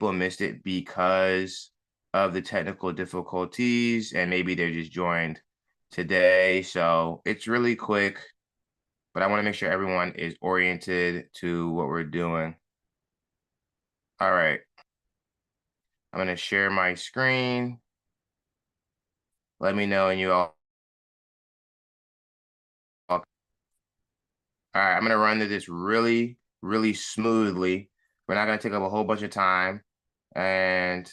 people missed it because of the technical difficulties, and maybe they just joined today. So it's really quick, but I want to make sure everyone is oriented to what we're doing. All right. I'm going to share my screen. Let me know, and you all. All right, I'm going to run through this really, really smoothly. We're not going to take up a whole bunch of time. And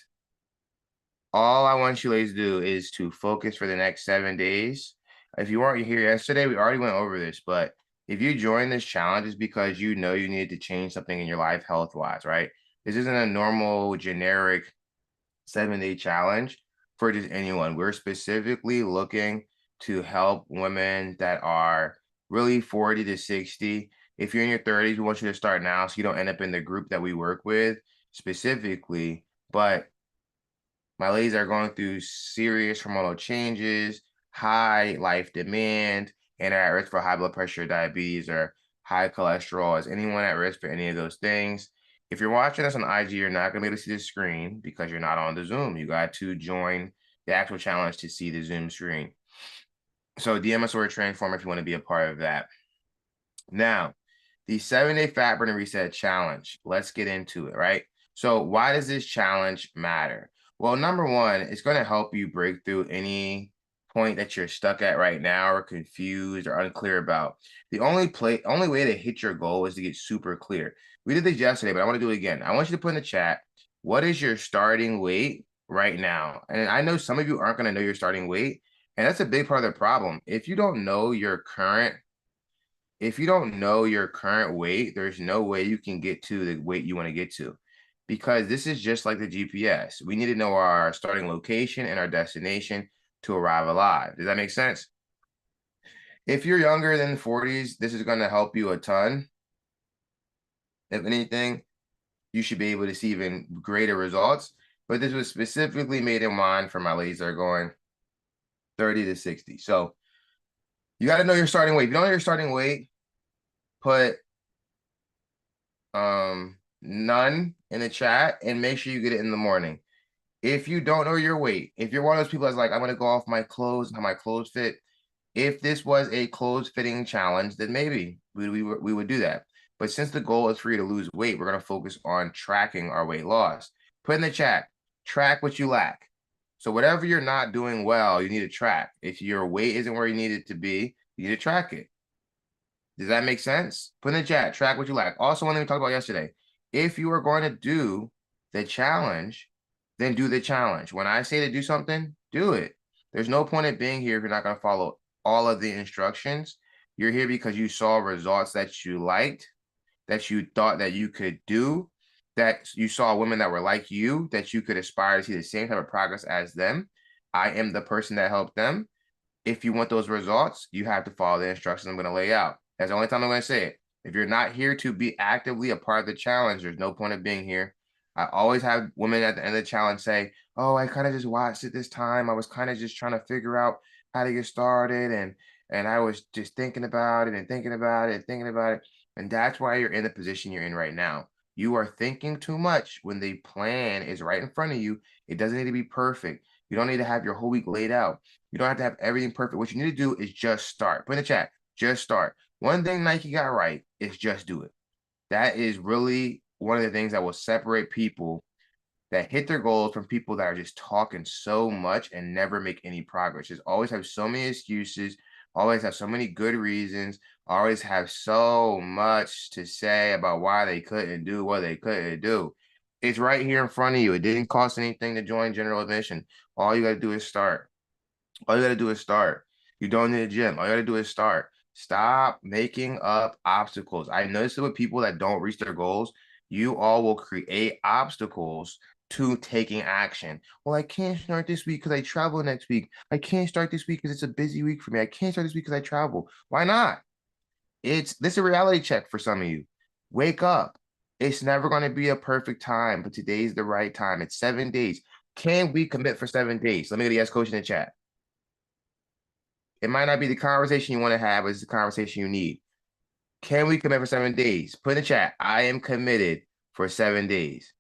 all I want you ladies to do is to focus for the next 7 days. If you weren't here yesterday, we already went over this, but if you join this challenge, it's because you know you needed to change something in your life health-wise, right? This isn't a normal, generic 7-day challenge for just anyone. We're specifically looking to help women that are really 40 to 60. If you're in your 30s, we want you to start now so you don't end up in the group that we work with specifically. But my ladies are going through serious hormonal changes, high life demand, and are at risk for high blood pressure, diabetes, or high cholesterol. Is anyone at risk for any of those things? If you're watching us on IG, you're not going to be able to see the screen because you're not on the Zoom. You got to join the actual challenge to see the Zoom screen. So DM us or Transform if you want to be a part of that. Now, the 7-day fat burning reset challenge. Let's get into it, right? So why does this challenge matter? Well, number one, it's going to help you break through any point that you're stuck at right now or confused or unclear about. The only way to hit your goal is to get super clear. We did this yesterday, but I want to do it again. I want you to put in the chat, what is your starting weight right now? And I know some of you aren't going to know your starting weight, and that's a big part of the problem. If you don't know your current weight, there's no way you can get to the weight you want to get to, because this is just like the GPS. We need to know our starting location and our destination to arrive alive. Does that make sense? If you're younger than the 40s, this is going to help you a ton. If anything, you should be able to see even greater results. But this was specifically made in mind for my ladies that are going 30 to 60. So you got to know your starting weight. If you don't know your starting weight, put none in the chat and make sure you get it in the morning. If you don't know your weight, if you're one of those people that's like, I'm going to go off my clothes, how my clothes fit. If this was a clothes fitting challenge, then maybe we would do that. But since the goal is for you to lose weight, we're going to focus on tracking our weight loss. Put in the chat, track what you lack. So whatever you're not doing well, you need to track. If your weight isn't where you need it to be, you need to track it. Does that make sense? Put in the chat, track what you lack. Also, one thing we talked about yesterday, if you are going to do the challenge, then do the challenge. When I say to do something, do it. There's no point in being here if you're not going to follow all of the instructions. You're here because you saw results that you liked, that you thought that you could do, that you saw women that were like you, that you could aspire to see the same type of progress as them. I am the person that helped them. If you want those results, you have to follow the instructions I'm going to lay out. That's the only time I'm going to say it. If you're not here to be actively a part of the challenge, there's no point of being here. I always have women at the end of the challenge say, oh, I kind of just watched it this time. I was kind of just trying to figure out how to get started. And I was just thinking about it and thinking about it and thinking about it. And that's why you're in the position you're in right now. You are thinking too much when the plan is right in front of you. It doesn't need to be perfect. You don't need to have your whole week laid out. You don't have to have everything perfect. What you need to do is just start. Put in the chat, just start. One thing Nike got right is just do it. That is really one of the things that will separate people that hit their goals from people that are just talking so much and never make any progress. Just always have so many excuses, always have so many good reasons, always have so much to say about why they couldn't do what they couldn't do. It's right here in front of you. It didn't cost anything to join general admission. All you got to do is start. All you got to do is start. You don't need a gym. All you got to do is start. Stop making up obstacles. I noticed it with people that don't reach their goals. You all will create obstacles to taking action. Well, I can't start this week because I travel next week. I can't start this week because it's a busy week for me. I can't start this week because I travel. Why not? This is a reality check for some of you. Wake up. It's never going to be a perfect time, but today's the right time. It's 7 days. Can we commit for 7 days? Let me get a yes coach in the chat. It might not be the conversation you want to have, but it's the conversation you need. Can we commit for 7 days? Put in the chat, I am committed for 7 days.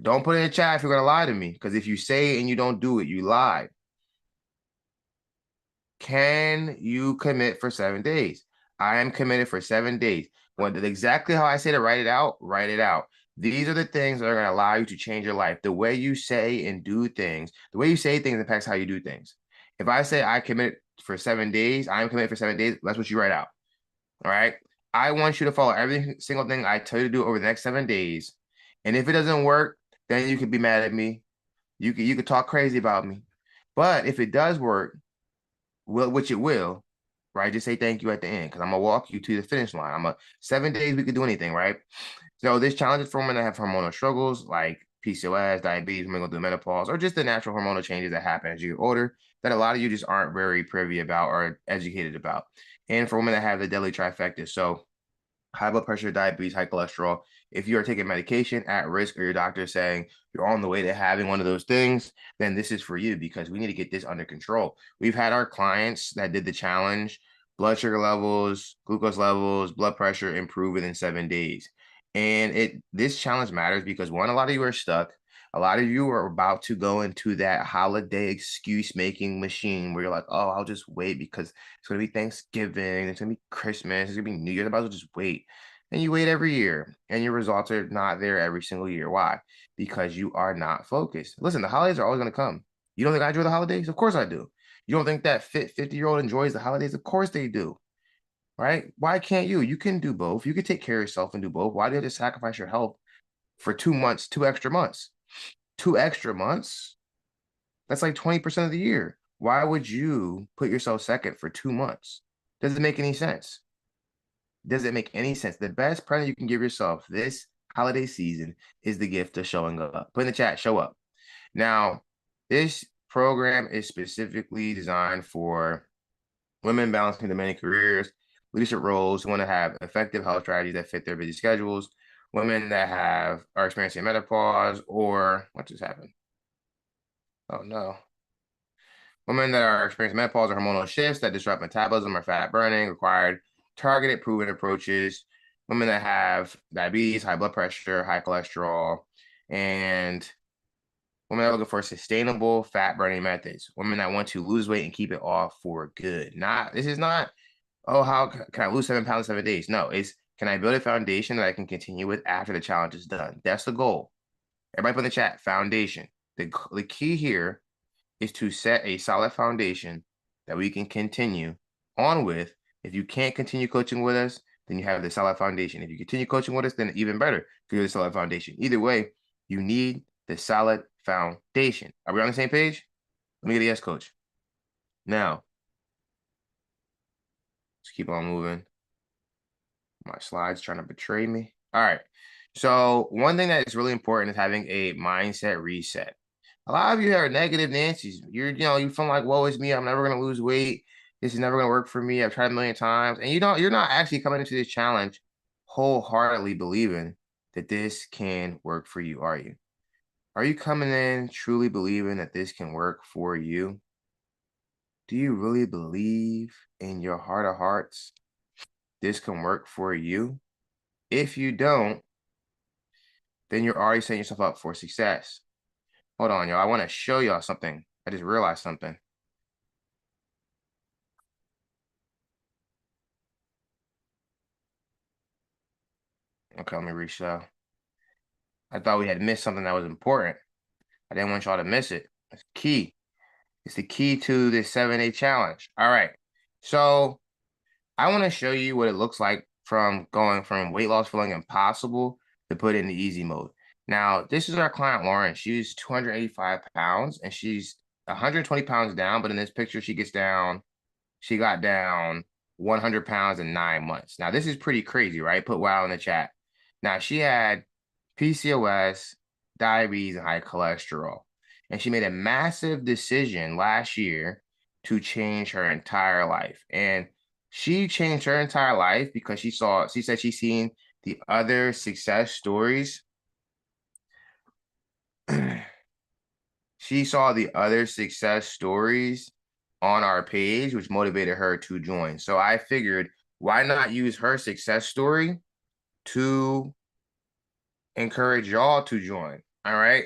Don't put it in the chat if you're going to lie to me, because if you say it and you don't do it, you lie. Can you commit for 7 days? I am committed for 7 days. When exactly how I say to write it out, write it out. These are the things that are going to allow you to change your life. The way you say and do things, the way you say things impacts how you do things. If I say I commit for 7 days, I am committed for 7 days, that's what you write out. All right. I want you to follow every single thing I tell you to do over the next 7 days. And if it doesn't work, then you can be mad at me. You could talk crazy about me. But if it does work, which it will, right? Just say thank you at the end, because I'm gonna walk you to the finish line. 7 days we could do anything, right? So this challenge is for women that have hormonal struggles like PCOS, diabetes, women going through menopause, or just the natural hormonal changes that happen as you get older that a lot of you just aren't very privy about or educated about. And for women that have the deadly trifecta. So high blood pressure, diabetes, high cholesterol. If you are taking medication at risk or your doctor is saying you're on the way to having one of those things, then this is for you because we need to get this under control. We've had our clients that did the challenge, blood sugar levels, glucose levels, blood pressure improve within 7 days. And this challenge matters because one, a lot of you are stuck. A lot of you are about to go into that holiday excuse making machine where you're like, oh, I'll just wait because it's going to be Thanksgiving. It's going to be Christmas. It's going to be New Year's. I'm about to just wait. And you wait every year and your results are not there every single year. Why? Because you are not focused. Listen, the holidays are always going to come. You don't think I enjoy the holidays? Of course I do. You don't think that fit 50-year-old enjoys the holidays? Of course they do. Right? Why can't you? You can do both. You can take care of yourself and do both. Why do you have to sacrifice your health for 2 months, 2 extra months? 2 extra months? That's like 20% of the year. Why would you put yourself second for 2 months? Does it make any sense? Does it make any sense? The best present you can give yourself this holiday season is the gift of showing up. Put in the chat, show up. Now, this program is specifically designed for women balancing the many careers, leadership roles who want to have effective health strategies that fit their busy schedules, women that are experiencing menopause, or what just happened? Oh no. Women that are experiencing menopause or hormonal shifts that disrupt metabolism or fat burning required targeted, proven approaches. Women that have diabetes, high blood pressure, high cholesterol, and women that are looking for sustainable fat burning methods. Women that want to lose weight and keep it off for good. This is not, oh, how can I lose 7 pounds in 7 days? No, it's can I build a foundation that I can continue with after the challenge is done? That's the goal. Everybody put in the chat, foundation. The key here is to set a solid foundation that we can continue on with. If you can't continue coaching with us, then you have the solid foundation. If you continue coaching with us, then even better, because you have the solid foundation. Either way, you need the solid foundation. Are we on the same page? Let me get a yes, coach. Now, let's keep on moving. My slide's trying to betray me. All right. So one thing that is really important is having a mindset reset. A lot of you are negative Nancy's. You feel like, woe is me. I'm never going to lose weight. This is never going to work for me. I've tried a million times. And you're not actually coming into this challenge wholeheartedly believing that this can work for you, are you? Are you coming in truly believing that this can work for you? Do you really believe in your heart of hearts this can work for you? If you don't, then you're already setting yourself up for success. Hold on, y'all. I want to show y'all something. I just realized something. Okay, let me reshow. I thought we had missed something that was important. I didn't want y'all to miss it. It's key. It's the key to this 7-day challenge. All right. So I want to show you what it looks like from going from weight loss feeling impossible to put it in the easy mode. Now, this is our client, Lauren. She's 285 pounds and she's 120 pounds down, but in this picture, she got down 100 pounds in 9 months. Now, this is pretty crazy, right? Put wow in the chat. Now, she had PCOS, diabetes, and high cholesterol. And she made a massive decision last year to change her entire life. And she changed her entire life because she said she's seen the other success stories. She saw the other success stories on our page, which motivated her to join. So I figured, why not use her success story to encourage y'all to join? All right.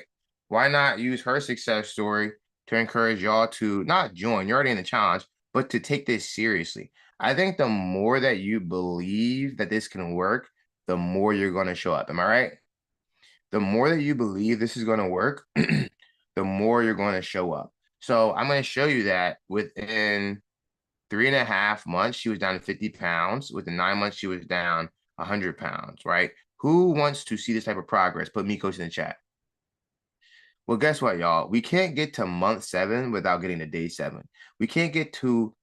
Why not use her success story to encourage y'all to not join? You're already in the challenge, but to take this seriously. I think the more that you believe that this can work, the more you're going to show up. Am I right? The more that you believe this is going to work, the more you're going to show up. So I'm going to show you that within 3.5 months, she was down to 50 pounds. Within 9 months, she was down 100 pounds, right? Who wants to see this type of progress? Put me, coach, in the chat. Well, guess what, y'all? We can't get to month 7 without getting to day 7. We can't get to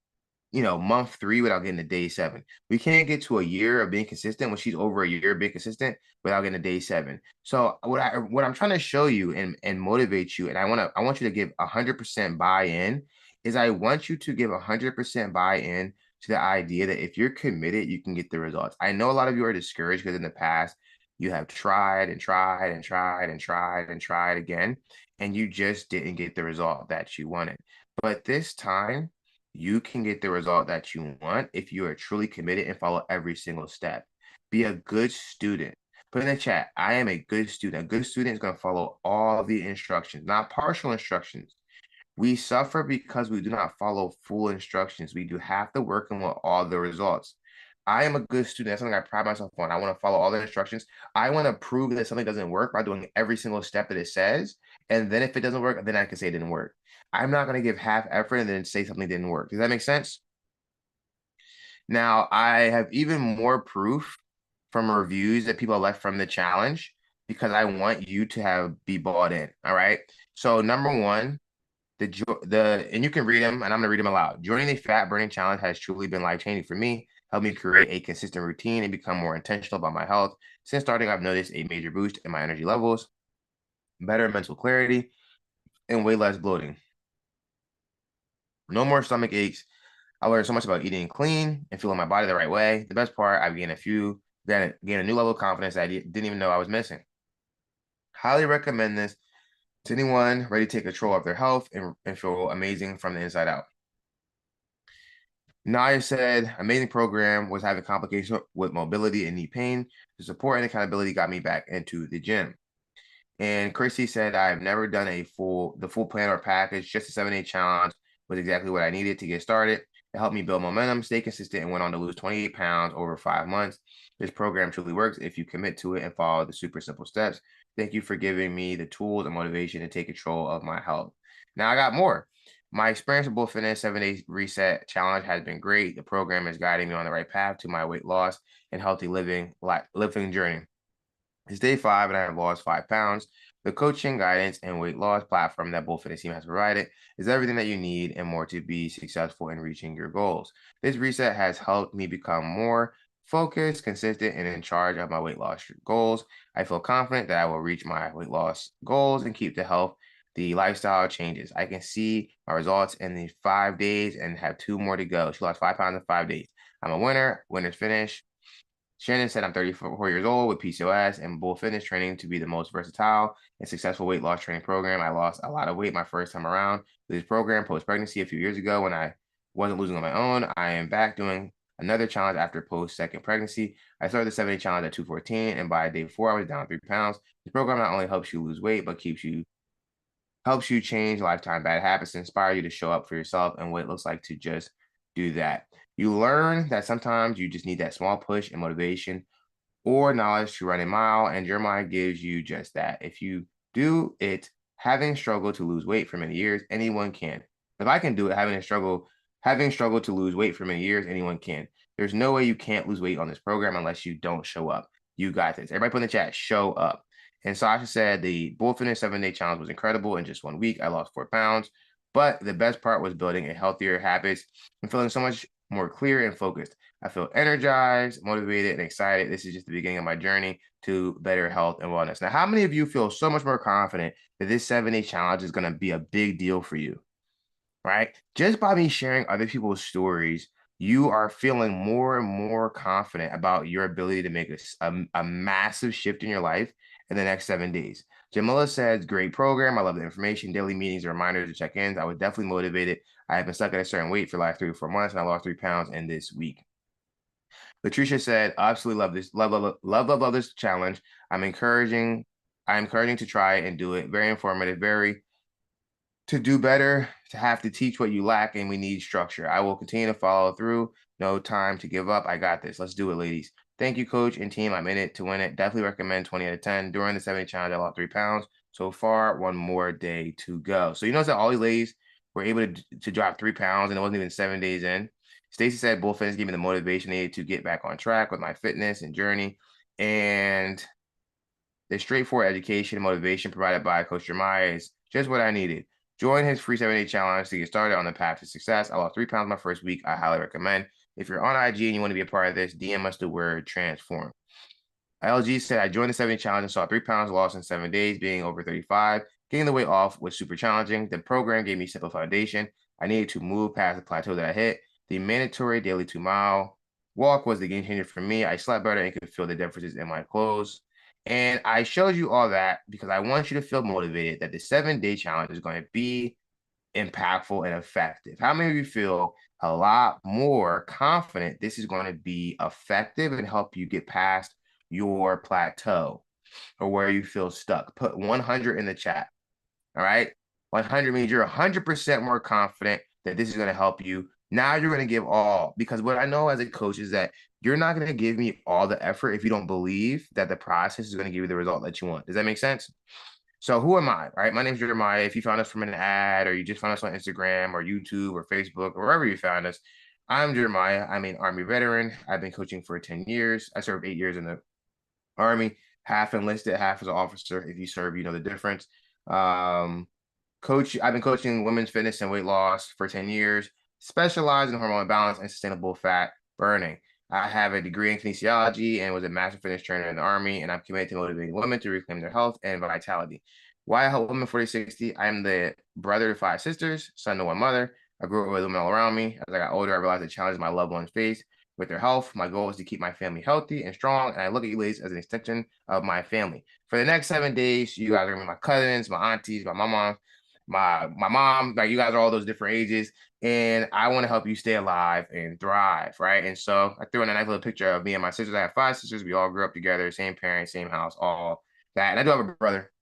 month 3 without getting to day 7. We can't get to a year of being consistent when she's over a year of being consistent without getting to day 7. So what I'm trying to show you and motivate you, and I want you to give 100% buy-in, is I want you to give 100% buy-in to the idea that if you're committed, you can get the results. I know a lot of you are discouraged because in the past you have tried and tried and tried and tried and tried again, and you just didn't get the result that you wanted. But this time, you can get the result that you want if you are truly committed and follow every single step. Be a good student. Put in the chat, I am a good student. A good student is going to follow all the instructions, not partial instructions. We suffer because we do not follow full instructions. We do have to work and want all the results. I am a good student. That's something I pride myself on. I want to follow all the instructions. I want to prove that something doesn't work by doing every single step that it says. And then if it doesn't work, then I can say it didn't work. I'm not going to give half effort and then say something didn't work. Does that make sense? Now, I have even more proof from reviews that people left from the challenge because I want you to be bought in. All right. So number one, and you can read them, and I'm gonna read them aloud. Joining the fat burning challenge has truly been life changing for me. Helped me create a consistent routine and become more intentional about my health. Since starting, I've noticed a major boost in my energy levels, better mental clarity, and way less bloating. No more stomach aches. I learned so much about eating clean and feeling my body the right way. The best part, I've gained a new level of confidence that I didn't even know I was missing. Highly recommend this to anyone ready to take control of their health and feel amazing from the inside out. Naya said, amazing program, was having complications with mobility and knee pain. The support and accountability got me back into the gym. And Chrissy said, I've never done the full plan or package. Just a 7-day challenge was exactly what I needed to get started. It helped me build momentum, stay consistent, and went on to lose 28 pounds over 5 months. This program truly works if you commit to it and follow the super simple steps. Thank you for giving me the tools and motivation to take control of my health. Now I got more. My experience with Bull Fitness 7-day reset challenge has been great. The program is guiding me on the right path to my weight loss and healthy living journey. It's day 5 and I have lost 5 pounds. The coaching, guidance, and weight loss platform that Bull Fitness team has provided is everything that you need and more to be successful in reaching your goals. This reset has helped me become more focused, consistent, and in charge of my weight loss goals. I feel confident that I will reach my weight loss goals and keep the health, the lifestyle changes. I can see my results in the 5 days and have 2 more to go. She lost 5 pounds in 5 days. I'm a winner. Winner's finish. Shannon said, I'm 34 years old with PCOS and Bull Fitness training to be the most versatile and successful weight loss training program. I lost a lot of weight my first time around with this program post-pregnancy a few years ago when I wasn't losing on my own. I am back doing another challenge after post-second pregnancy. I started the 7-day challenge at 214, and by day 4, I was down 3 pounds. This program not only helps you lose weight, but helps you change lifetime bad habits, inspire you to show up for yourself and what it looks like to just do that. You learn that sometimes you just need that small push and motivation or knowledge to run a mile, and your mind gives you just that. If you do it, having struggled to lose weight for many years, anyone can. If I can do it, having struggled to lose weight for many years, anyone can. There's no way you can't lose weight on this program unless you don't show up. You got this. Everybody put in the chat, show up. And Sasha said the Bull Fitness 7-day challenge was incredible. In just 1 week, I lost 4 pounds. But the best part was building a healthier habits and feeling so much more clear and focused. I feel energized, motivated, and excited. This is just the beginning of my journey to better health and wellness. Now, how many of you feel so much more confident that this 7-day challenge is going to be a big deal for you? Right? Just by me sharing other people's stories, you are feeling more and more confident about your ability to make a massive shift in your life in the next 7 days. Jamila says, great program. I love the information, daily meetings, reminders to check-ins. I was definitely motivated. I have been stuck at a certain weight for the last 3 or 4 months, and I lost 3 pounds in this week. Patricia said, absolutely love this, love this challenge. I'm encouraging I'm encouraging to try and do it. Very informative, very to do better, to have to teach what you lack, and we need structure. I will continue to follow through. No time to give up. I got this. Let's do it, ladies. Thank you, coach and team. I'm in it to win it. Definitely recommend 20 out of 10. During the 70 challenge, I lost 3 pounds. So far, one more day to go. So you notice that all these ladies were able to drop 3 pounds, and it wasn't even 7 days in. Stacey said both fitness gave me the motivation needed to get back on track with my fitness and journey. And the straightforward education and motivation provided by Coach Jeremiah is just what I needed. Join his free 7-day challenge to get started on the path to success. I lost 3 pounds my first week. I highly recommend. If you're on IG and you want to be a part of this, DM us the word transform. LG said, I joined the 7-day challenge and saw 3 pounds lost in 7 days, being over 35. Getting the weight off was super challenging. The program gave me a simple foundation. I needed to move past the plateau that I hit. The mandatory daily 2-mile walk was the game changer for me. I slept better and could feel the differences in my clothes. And I showed you all that because I want you to feel motivated that the 7-day challenge is going to be impactful and effective. How many of you feel a lot more confident this is going to be effective and help you get past your plateau or where you feel stuck? Put 100 in the chat. All right. 100 means you're 100% more confident that this is going to help you. Now you're going to give all, because what I know as a coach is that you're not going to give me all the effort if you don't believe that the process is going to give you the result that you want. Does that make sense? So who am I? All right. My name is Jeremiah. If you found us from an ad or you just found us on Instagram or YouTube or Facebook or wherever you found us, I'm Jeremiah. I'm an Army veteran. I've been coaching for 10 years. I served 8 years in the Army, half enlisted, half as an officer. If you serve, you know the difference. I've been coaching women's fitness and weight loss for 10 years, specialized in hormone balance and sustainable fat burning. I have a degree in kinesiology and was a master fitness trainer in the Army, and I'm committed to motivating women to reclaim their health and vitality. Why I help women 40-60? I'm the brother to 5 sisters, son to 1 mother. I grew up with women all around me. As I got older, I realized the challenges my loved ones face with their health. My goal is to keep my family healthy and strong, and I look at you ladies as an extension of my family. For the next 7 days, you guys are gonna be my cousins, my aunties, my mama, my mom, like you guys are all those different ages, and I want to help you stay alive and thrive, right? And so I threw in a nice little picture of me and my sisters. I have 5 sisters. We all grew up together, same parents, same house, all that. And I do have a brother.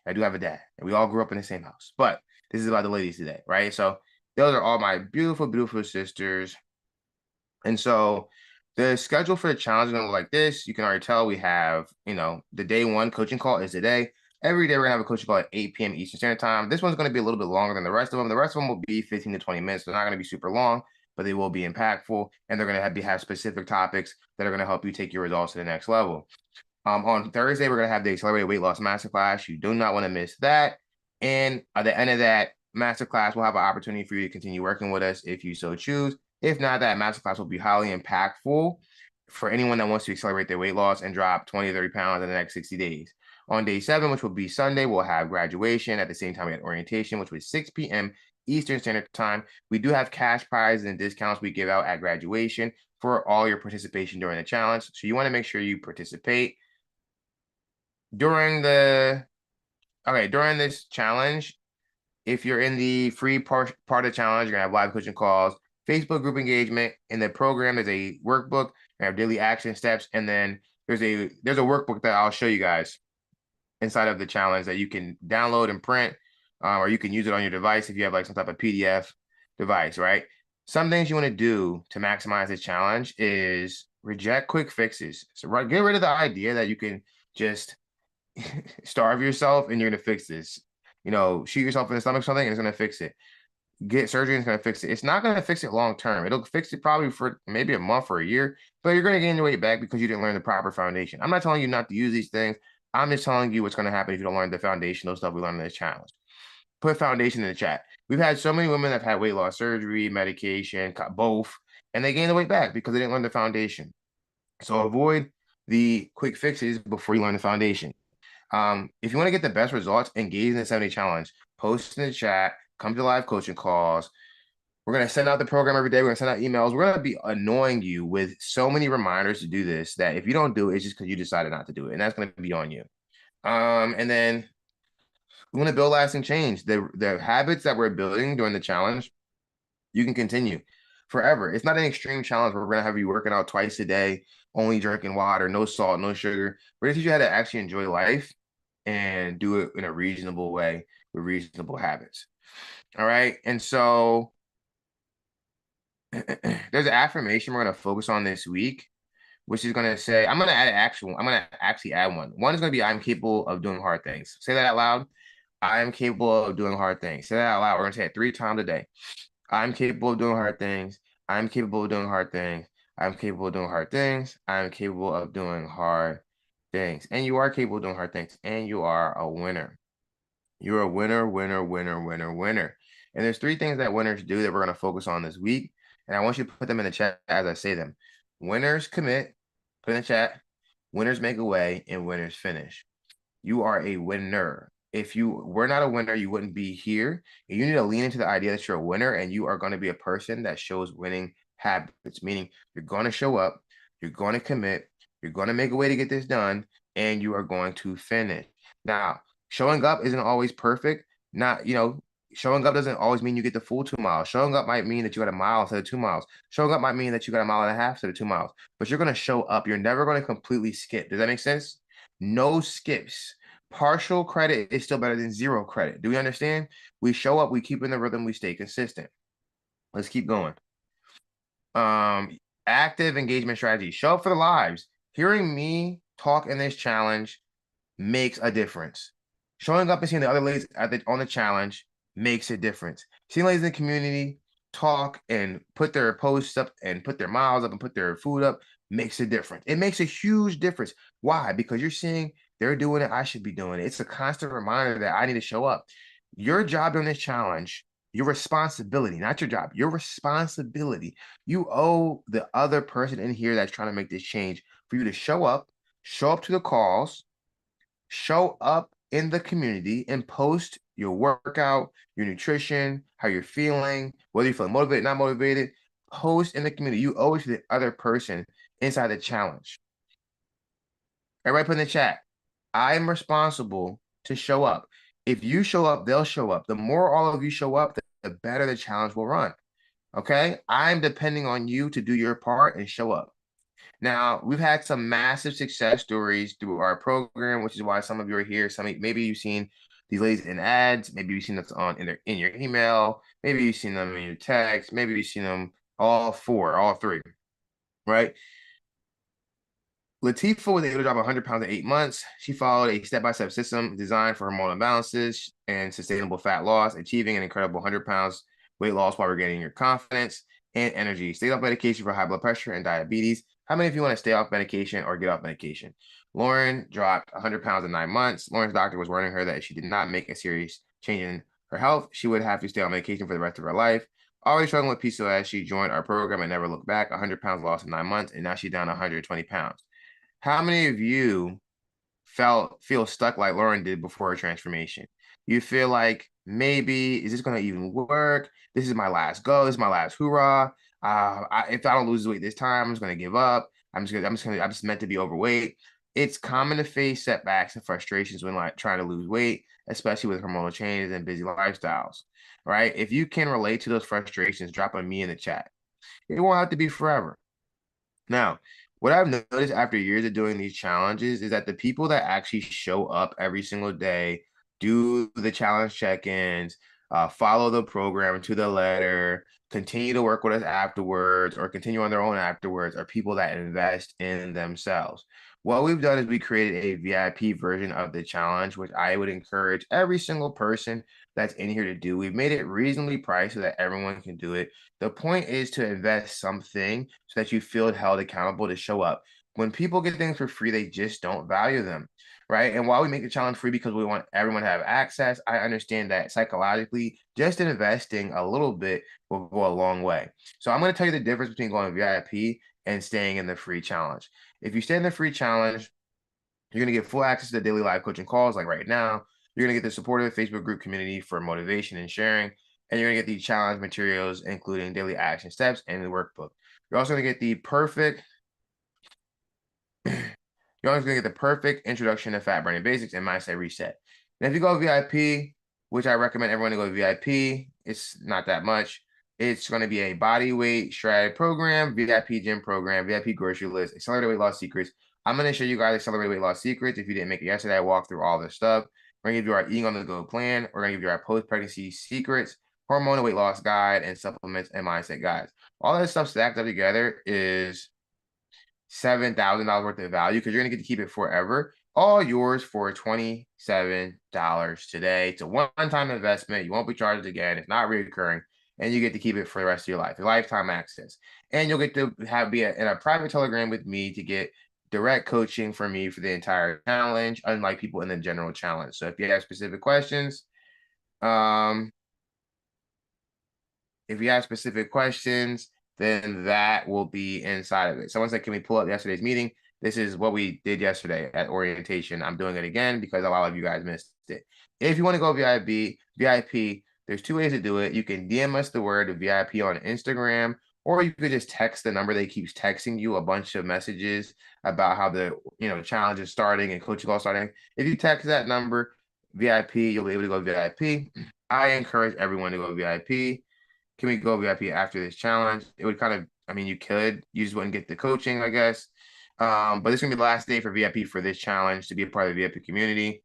I do have a dad, and we all grew up in the same house. But this is about the ladies today, right? So those are all my beautiful, beautiful sisters. And so the schedule for the challenge is going to look like this. You can already tell we have, the day 1 coaching call is today. Every day we're going to have a coaching call at 8 p.m. Eastern Standard Time. This one's going to be a little bit longer than the rest of them. The rest of them will be 15 to 20 minutes. They're not going to be super long, but they will be impactful. And they're going to have specific topics that are going to help you take your results to the next level. On Thursday, we're going to have the Accelerated Weight Loss Masterclass. You do not want to miss that. And at the end of that masterclass, we'll have an opportunity for you to continue working with us if you so choose. If not, that masterclass will be highly impactful for anyone that wants to accelerate their weight loss and drop 20 to 30 pounds in the next 60 days. On day 7, which will be Sunday, we'll have graduation. At the same time, we have orientation, which was 6 p.m. Eastern Standard Time. We do have cash prizes and discounts we give out at graduation for all your participation during the challenge. So you want to make sure you participate. During this challenge, if you're in the free part of the challenge, you're going to have live coaching calls, Facebook group engagement. In the program, there's a workbook, you have daily action steps, and then there's a workbook that I'll show you guys inside of the challenge that you can download and print, or you can use it on your device if you have like some type of PDF device, right? Some things you want to do to maximize this challenge is reject quick fixes. So get rid of the idea that you can just starve yourself and you're going to fix this. Shoot yourself in the stomach something and it's going to fix it. Get surgery and it's going to fix it. It's not going to fix it long term. It'll fix it probably for maybe a month or a year, but you're going to gain your weight back because you didn't learn the proper foundation. I'm not telling you not to use these things. I'm just telling you what's going to happen if you don't learn the foundational stuff we learned in this challenge. Put foundation in the chat. We've had so many women that have had weight loss surgery, medication, both, and they gain the weight back because they didn't learn the foundation. So avoid the quick fixes before you learn the foundation. If you want to get the best results, engage in the 7-day challenge. Post in the chat, come to live coaching calls. We're going to send out the program every day. We're going to send out emails. We're going to be annoying you with so many reminders to do this that if you don't do it, it's just because you decided not to do it. And that's going to be on you. And then we want to build lasting change. The habits that we're building during the challenge, you can continue forever. It's not an extreme challenge where we're going to have you working out twice a day, only drinking water, no salt, no sugar. We're going to teach you how to actually enjoy life and do it in a reasonable way with reasonable habits. All right. And so there's an affirmation we're going to focus on this week, which is going to say, I'm going to actually add one. One is going to be, I'm capable of doing hard things. Say that out loud. I am capable of doing hard things. Say that out loud. We're going to say it 3 times a day. I'm capable of doing hard things. I'm capable of doing hard things. I'm capable of doing hard things. I'm capable of doing hard things. And you are capable of doing hard things. And you are a winner. You're a winner, winner, winner, winner, winner. And there's 3 things that winners do that we're going to focus on this week. And I want you to put them in the chat as I say them. Winners commit, put in the chat. Winners make a way, and winners finish. You are a winner. If you were not a winner, you wouldn't be here. And you need to lean into the idea that you're a winner, and you are going to be a person that shows winning habits, meaning you're going to show up, you're going to commit, you're going to make a way to get this done, and you are going to finish. Now, showing up isn't always perfect. Showing up doesn't always mean you get the full 2 miles. Showing up might mean that you got a mile instead of 2 miles. Showing up might mean that you got a mile and a half instead of 2 miles. But you're going to show up. You're never going to completely skip. Does that make sense? No skips. Partial credit is still better than 0 credit. Do we understand? We show up, we keep in the rhythm, we stay consistent. Let's keep going. Active engagement strategy. Show up for the lives. Hearing me talk in this challenge makes a difference. Showing up and seeing the other ladies on the challenge makes a difference. Seeing ladies in the community talk and put their posts up and put their miles up and put their food up makes a difference. It makes a huge difference. Why? Because you're seeing they're doing it, I should be doing it. It's a constant reminder that I need to show up. Your job during this challenge, your responsibility, not your job, your responsibility. You owe the other person in here that's trying to make this change for you to show up to the calls, show up in the community, and post your workout, your nutrition, how you're feeling, whether you're feeling motivated, not motivated. Post in the community. You owe it to the other person inside the challenge. Everybody put in the chat, I'm responsible to show up. If you show up, they'll show up. The more all of you show up, the better the challenge will run. Okay? I'm depending on you to do your part and show up. Now, we've had some massive success stories through our program, which is why some of you are here. Maybe you've seen these ladies in ads. Maybe you've seen them in your email. Maybe you've seen them in your text. Maybe you've seen them all 3, right? Latifah was able to drop 100 pounds in 8 months. She followed a step-by-step system designed for hormonal imbalances and sustainable fat loss, achieving an incredible 100 pounds weight loss while regaining your confidence and energy. Stay off medication for high blood pressure and diabetes. How many of you want to stay off medication or get off medication? Lauren dropped 100 pounds in 9 months. Lauren's doctor was warning her that if she did not make a serious change in her health, she would have to stay on medication for the rest of her life. Already struggling with PCOS, she joined our program and never looked back. 100 pounds lost in 9 months, and now she's down 120 pounds. How many of you feel stuck like Lauren did before her transformation? You feel like, maybe, is this going to even work? This is my last go. This is my last hoorah. If I don't lose weight this time, I'm just going to give up. I'm just meant to be overweight. It's common to face setbacks and frustrations when trying to lose weight, especially with hormonal changes and busy lifestyles, right? If you can relate to those frustrations, drop a me in the chat. It won't have to be forever. Now, what I've noticed after years of doing these challenges is that the people that actually show up every single day, do the challenge check-ins, follow the program to the letter, continue to work with us afterwards, or continue on their own afterwards, are people that invest in themselves. What we've done is we created a VIP version of the challenge, which I would encourage every single person that's in here to do. We've made it reasonably priced so that everyone can do it. The point is to invest something so that you feel held accountable to show up. When people get things for free, they just don't value them, right? And while we make the challenge free because we want everyone to have access, I understand that psychologically, just investing a little bit will go a long way. So I'm going to tell you the difference between going VIP and staying in the free challenge. If you stay in the free challenge, you're going to get full access to the daily live coaching calls like right now. You're going to get the supportive Facebook group community for motivation and sharing. And you're going to get the challenge materials, including daily action steps and the workbook. You're also going to get the perfect introduction to fat burning basics and mindset reset. And if you go VIP, which I recommend everyone to go VIP, it's not that much. It's going to be a body weight shred program, VIP gym program, VIP grocery list, accelerated weight loss secrets, I'm going to show you guys accelerated weight loss secrets. If you didn't make it yesterday, I walked through all this stuff. We're going to give you our eating on the go plan. We're going to give you our post-pregnancy secrets, hormonal weight loss guide, and supplements and mindset guides. All that stuff stacked up together is $7,000 worth of value because you're going to get to keep it forever. All yours for $27 today. It's a one-time investment. You won't be charged again. It's not recurring. And you get to keep it for the rest of your life, lifetime access. And you'll get to be in a private Telegram with me to get direct coaching from me for the entire challenge, unlike people in the general challenge. So if you have specific questions, um, then that will be inside of it. Someone said, can we pull up yesterday's meeting? This is what we did yesterday at orientation. I'm doing it again because a lot of you guys missed it. If you want to go VIP, there's two ways to do it. You can DM us the word VIP on Instagram, or you could just text the number that keeps texting you a bunch of messages about how the challenge is starting and coaching call starting. If you text that number, VIP, you'll be able to go VIP. I encourage everyone to go VIP. Can we go VIP after this challenge? It would kind of, you could. You just wouldn't get the coaching, I guess. But this is going to be the last day for VIP for this challenge to be a part of the VIP community.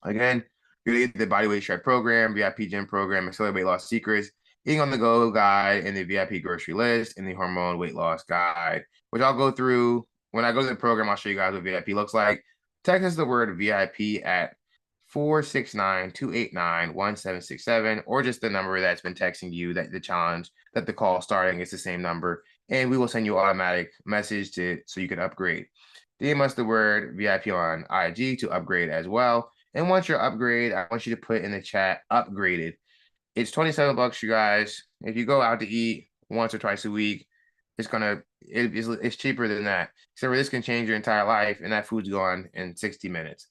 Again, you're going to get the bodyweight shred program, VIP gym program, accelerated weight loss secrets, eating on the go guide, and the VIP grocery list, and the hormone weight loss guide, which I'll go through. When I go to the program, I'll show you guys what VIP looks like. Text us the word VIP at 469-289-1767, or just the number that's been texting you that the challenge, that the call starting is the same number, and we will send you an automatic message so you can upgrade. DM us the word VIP on IG to upgrade as well. And once you're upgraded, I want you to put in the chat upgraded. It's $27, you guys. If you go out to eat once or twice a week, it's cheaper than that. So this can change your entire life, and that food's gone in 60 minutes.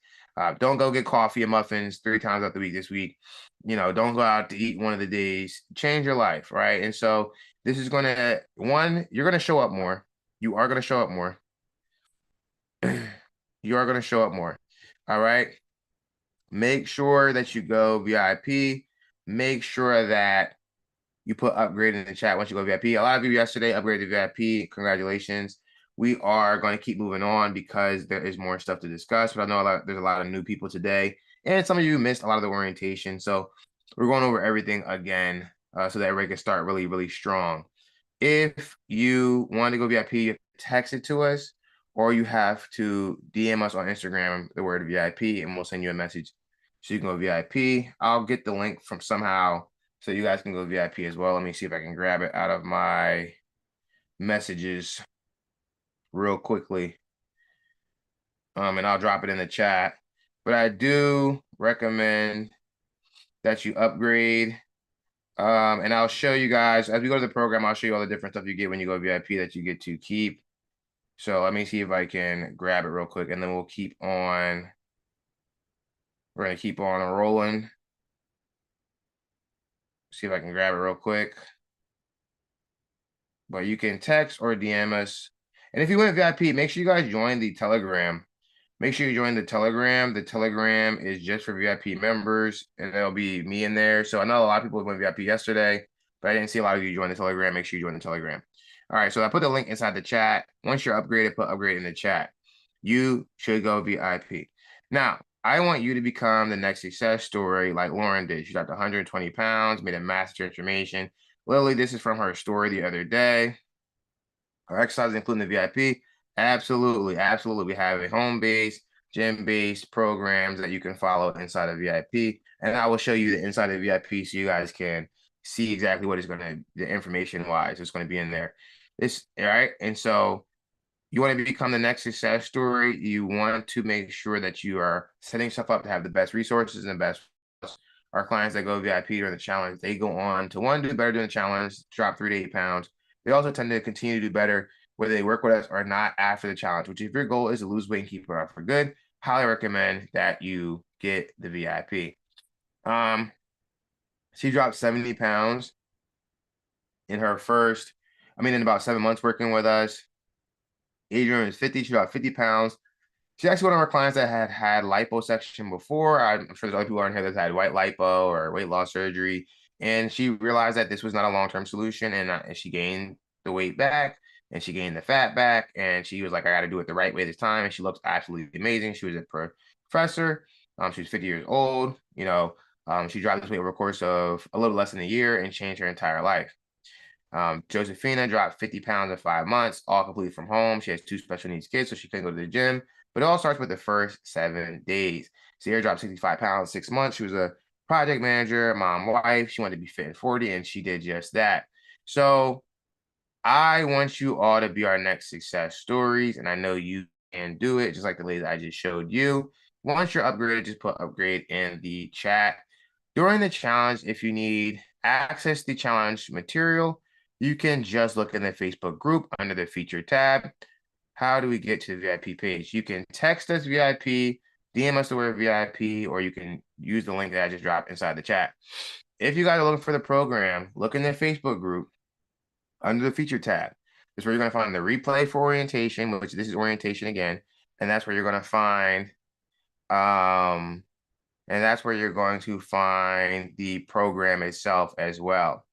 Don't go get coffee and muffins 3 times out the week this week. Don't go out to eat one of the days. Change your life, right? And so this is you're gonna show up more. You are gonna show up more. You are gonna show up more. All right. Make sure that you go VIP. Make sure that you put upgrade in the chat once you go VIP. A lot of you yesterday upgraded to VIP. Congratulations. We are going to keep moving on because there is more stuff to discuss. But I know there's a lot of new people today. And some of you missed a lot of the orientation. So we're going over everything again so that everybody can start really, really strong. If you want to go VIP, you have to text it to us, or you have to DM us on Instagram, the word VIP, and we'll send you a message so you can go VIP. I'll get the link from somehow so you guys can go VIP as well. Let me see if I can grab it out of my messages real quickly. And I'll drop it in the chat. But I do recommend that you upgrade. And I'll show you guys, as we go to the program, I'll show you all the different stuff you get when you go VIP that you get to keep. So let me see if I can grab it real quick, and then we'll keep on. We're going to keep on rolling. See if I can grab it real quick. But you can text or DM us. And if you went VIP, make sure you guys join the Telegram. Make sure you join the Telegram. The Telegram is just for VIP members, and there'll be me in there. So I know a lot of people went VIP yesterday, but I didn't see a lot of you join the Telegram. Make sure you join the Telegram. All right, so I put the link inside the chat. Once you're upgraded, put upgrade in the chat. You should go VIP. Now, I want you to become the next success story like Lauren did. She dropped 120 pounds, made a massive transformation. Literally, this is from her story the other day. Her exercises, including the VIP. Absolutely, absolutely. We have a home-based, gym-based programs that you can follow inside of VIP. And I will show you the inside of VIP so you guys can see exactly what is going to, the information-wise, it's going to be in there. All right? And so you want to become the next success story. You want to make sure that you are setting yourself up to have the best resources and the best. Our clients that go VIP during the challenge, they go on to do better during the challenge, drop 3 to 8 pounds. They also tend to continue to do better whether they work with us or not after the challenge, which if your goal is to lose weight and keep it off for good, highly recommend that you get the VIP. She dropped 70 pounds in her in about 7 months working with us. Adrian is 50. She dropped 50 pounds. She's actually one of our clients that had liposuction before. I'm sure there's other people on here that had white lipo or weight loss surgery. And she realized that this was not a long-term solution, and she gained the weight back. and she gained the fat back. And she was like, I got to do it the right way this time. And she looks absolutely amazing. She was a professor. She was 50 years old. She dropped this weight over the course of a little less than a year and changed her entire life. Josephina dropped 50 pounds in 5 months, all completely from home. She has 2 special needs kids, so she couldn't go to the gym. But it all starts with the first 7 days. Sierra dropped 65 pounds in 6 months. She was a project manager, mom, wife. She wanted to be fit and 40, and she did just that. So I want you all to be our next success stories, and I know you can do it, just like the ladies I just showed you. Once you're upgraded, just put upgrade in the chat. During the challenge, if you need access to the challenge material, you can just look in the Facebook group under the feature tab. How do we get to the VIP page? You can text us VIP, DM us the word VIP, or you can use the link that I just dropped inside the chat. If you guys are looking for the program, look in the Facebook group under the feature tab. This is where you're going to find the replay for orientation, which this is orientation again. And that's where you're going to find the program itself as well.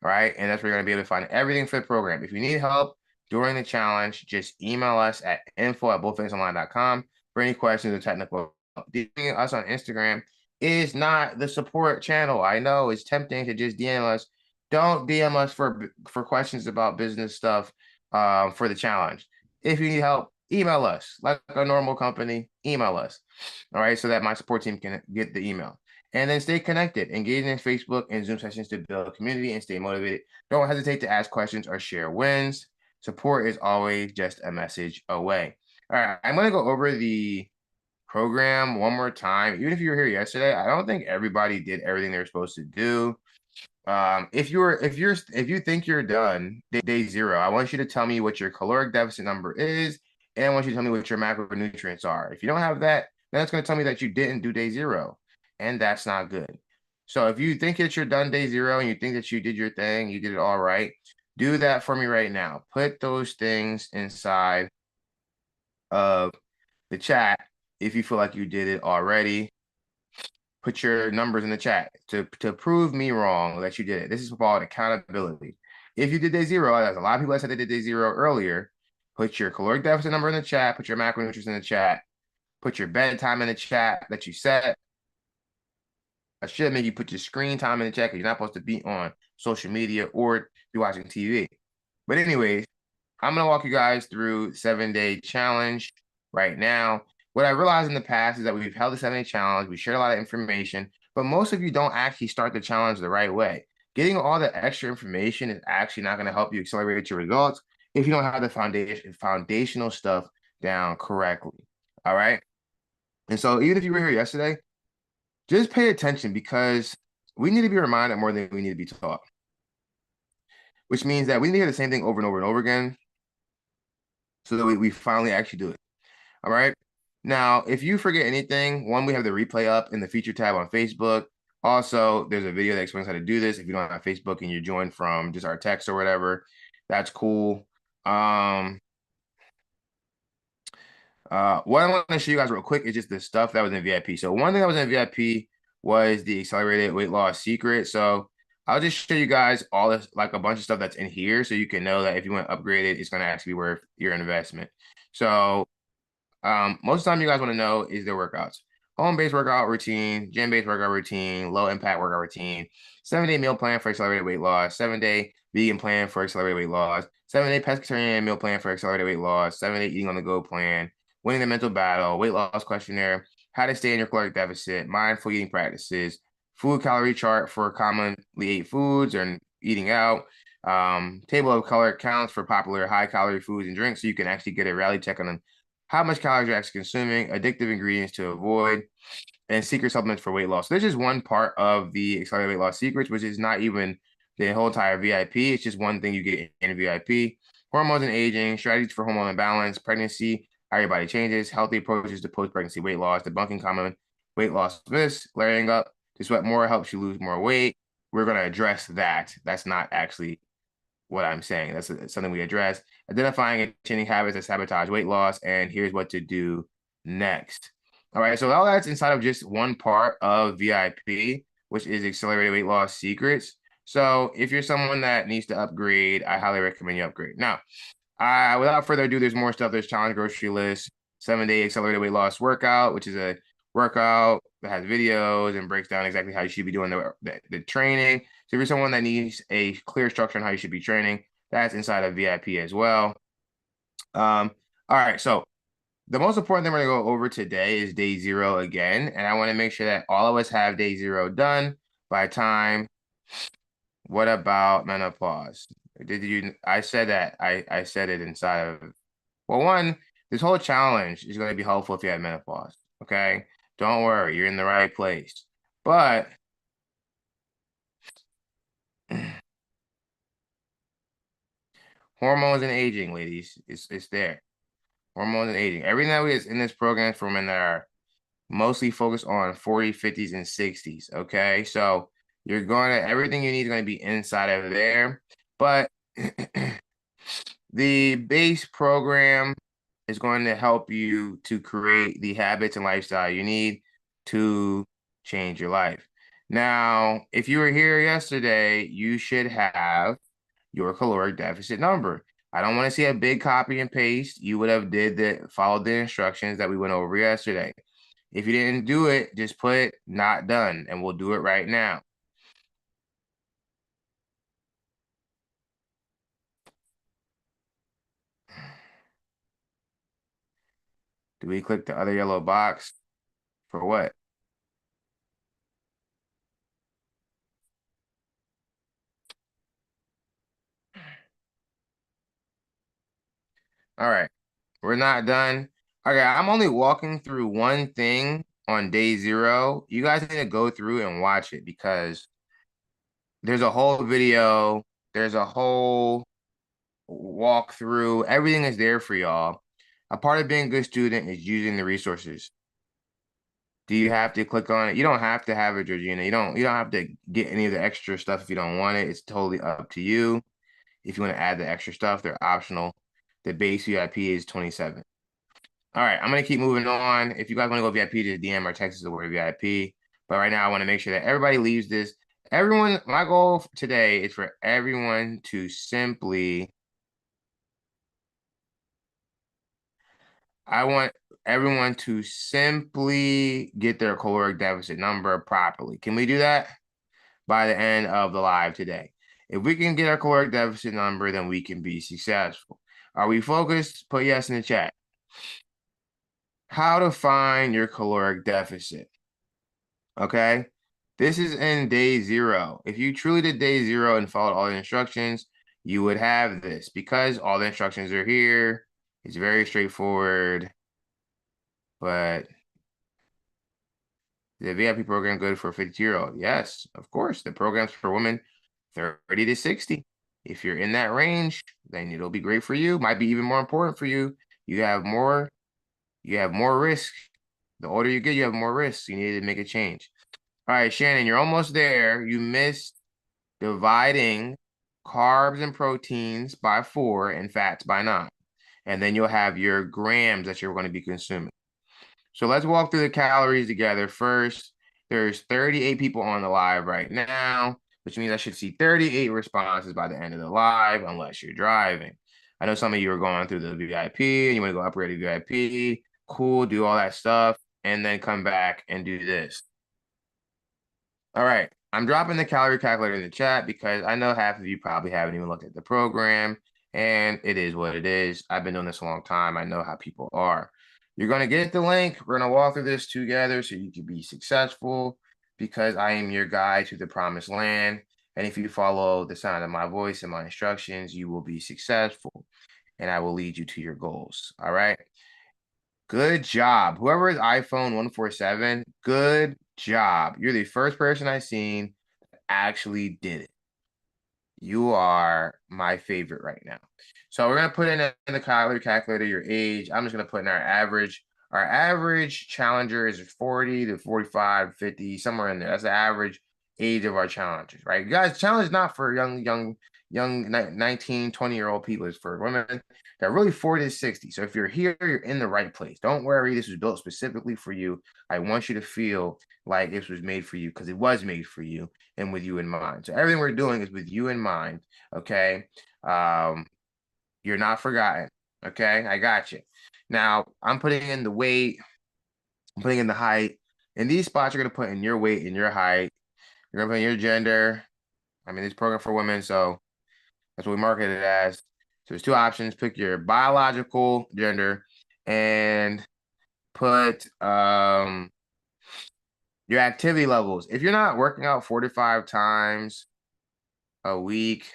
All right. And that's where you're going to be able to find everything for the program. If you need help during the challenge, just email us at info@boldfitnessonline.com for any questions or technical help. DMing us on Instagram is not the support channel. I know it's tempting to just DM us. Don't DM us for questions about business stuff for the challenge. If you need help, email us like a normal company. Email us. All right, so that my support team can get the email. And then stay connected, engage in Facebook and Zoom sessions to build a community and stay motivated. Don't hesitate to ask questions or share wins. Support is always just a message away. All right, I'm going to go over the program one more time. Even if you were here yesterday, I don't think everybody did everything they were supposed to do. If you think you're done day 0, I want you to tell me what your caloric deficit number is, and I want you to tell me what your macronutrients are. If you don't have that, then it's going to tell me that you didn't do day 0, and that's not good. So if you think that you're done day 0 and you think that you did your thing, you did it all right, do that for me right now. Put those things inside of the chat if you feel like you did it already. Put your numbers in the chat to prove me wrong that you did it. This is called accountability. If you did day 0, there's a lot of people that said they did day 0 earlier. Put your caloric deficit number in the chat. Put your macronutrients in the chat. Put your bedtime in the chat that you set. I should make you put your screen time in the chat because you're not supposed to be on social media or be watching TV. But anyways, I'm going to walk you guys through 7-day challenge right now. What I realized in the past is that we've held the 7-day challenge. We shared a lot of information, but most of you don't actually start the challenge the right way. Getting all the extra information is actually not going to help you accelerate your results if you don't have the foundational stuff down correctly. All right. And so even if you were here yesterday, just pay attention because we need to be reminded more than we need to be taught, which means that we need to hear the same thing over and over and over again so that we finally actually do it. All right. Now, if you forget anything, we have the replay up in the feature tab on Facebook. Also, there's a video that explains how to do this. If you don't have Facebook and you're joined from just our text or whatever, that's cool. What I want to show you guys real quick is just the stuff that was in VIP. So one thing that was in VIP was the accelerated weight loss secret. So I'll just show you guys all this, like a bunch of stuff that's in here so you can know that if you want to upgrade it, it's going to actually be worth your investment. So most of the time you guys want to know is their workouts. Home-based workout routine, gym-based workout routine, low-impact workout routine, 7-day meal plan for accelerated weight loss, 7-day vegan plan for accelerated weight loss, 7-day pescatarian meal plan for accelerated weight loss, 7-day eating on the go plan, winning the mental battle, weight loss questionnaire, how to stay in your caloric deficit, mindful eating practices, food calorie chart for commonly ate foods and eating out, table of caloric counts for popular high-calorie foods and drinks so you can actually get a reality check on how much calories you're actually consuming, addictive ingredients to avoid, and secret supplements for weight loss. So this is one part of the accelerated weight loss secrets, which is not even the whole entire VIP. It's just one thing you get in VIP. Hormones and aging, strategies for hormone imbalance, pregnancy, how your body changes, healthy approaches to post-pregnancy weight loss, debunking common weight loss myths, layering up to sweat more helps you lose more weight. We're going to address that. That's not actually what I'm saying. That's something we address. Identifying and changing habits that sabotage weight loss, and here's what to do next. All right, so all that's inside of just one part of VIP, which is accelerated weight loss secrets. So if you're someone that needs to upgrade, I highly recommend you upgrade. Now, Without further ado, there's more stuff. There's challenge grocery list, 7-day accelerated weight loss workout, which is a workout that has videos and breaks down exactly how you should be doing the training. So if you're someone that needs a clear structure on how you should be training, that's inside of VIP as well. All right, so the most important thing we're gonna go over today is day 0 again, and I want to make sure that all of us have day 0 done by time. What about menopause? Did you? I said that. I said it inside of. Well, one, this whole challenge is going to be helpful if you have menopause. Okay, don't worry, you're in the right place. But hormones and aging, ladies, it's there. Hormones and aging. Everything that is in this program is for women that are mostly focused on 40s, 50s, and 60s. Okay, so you're going to everything you need is going to be inside of there. But the base program is going to help you to create the habits and lifestyle you need to change your life. Now, if you were here yesterday, you should have your caloric deficit number. I don't want to see a big copy and paste. You would have followed the instructions that we went over yesterday. If you didn't do it, just put not done and we'll do it right now. Do we click the other yellow box for what? All right, we're not done. Okay, I'm only walking through one thing on day 0. You guys need to go through and watch it because there's a whole video, there's a whole walkthrough. Everything is there for y'all. A part of being a good student is using the resources. Do you have to click on it? You don't have to have it, Georgina. You don't have to get any of the extra stuff if you don't want it. It's totally up to you. If you want to add the extra stuff, they're optional. The base VIP is 27. All right, I'm gonna keep moving on. If you guys want to go VIP, just DM or text us the word VIP. But right now, I want to make sure that everybody leaves this. Everyone, my goal today is for everyone to simply. I want everyone to simply get their caloric deficit number properly. Can we do that by the end of the live today? If we can get our caloric deficit number, then we can be successful. Are we focused? Put yes in the chat. How to find your caloric deficit. Okay. This is in day 0. If you truly did day 0 and followed all the instructions, you would have this because all the instructions are here. It's very straightforward, but the VIP program good for a 52-year-old? Yes, of course. The program's for women 30 to 60. If you're in that range, then it'll be great for you. Might be even more important for you. You have more risk. The older you get, you have more risk. You need to make a change. All right, Shannon, you're almost there. You missed dividing carbs and proteins by 4 and fats by 9. And then you'll have your grams that you're going to be consuming. So let's walk through the calories together. First, there's 38 people on the live right now, which means I should see 38 responses by the end of the live, unless you're driving. I know some of you are going through the VIP and you want to go upgrade to VIP. Cool, do all that stuff, and then come back and do this. All right, I'm dropping the calorie calculator in the chat because I know half of you probably haven't even looked at the program, and it is what it is. I've been doing this a long time. I know how people are. You're going to get the link. We're going to walk through this together so you can be successful because I am your guide to the promised land. And if you follow the sound of my voice and my instructions, you will be successful and I will lead you to your goals. All right. Good job. Whoever is iPhone 147, good job. You're the first person I've seen that actually did it. You are my favorite right now. So we're going to put in the calorie calculator your age. I'm just going to put in our average. Our average challenger is 40 to 45, 50, somewhere in there. That's the average age of our challengers, right? You guys, challenge is not for young 19, 20-year-old people. It's for women that are really 40 to 60. So if you're here, you're in the right place. Don't worry. This was built specifically for you. I want you to feel like this was made for you because it was made for you and with you in mind. So everything we're doing is with you in mind, okay? You're not forgotten. Okay, I got you. Now I'm putting in the weight, I'm putting in the height. In these spots, you're gonna put in your weight and your height. You're gonna put in your gender. I mean, this program for women, so that's what we market it as. So there's two options. Pick your biological gender and put your activity levels. If you're not working out 45 times a week,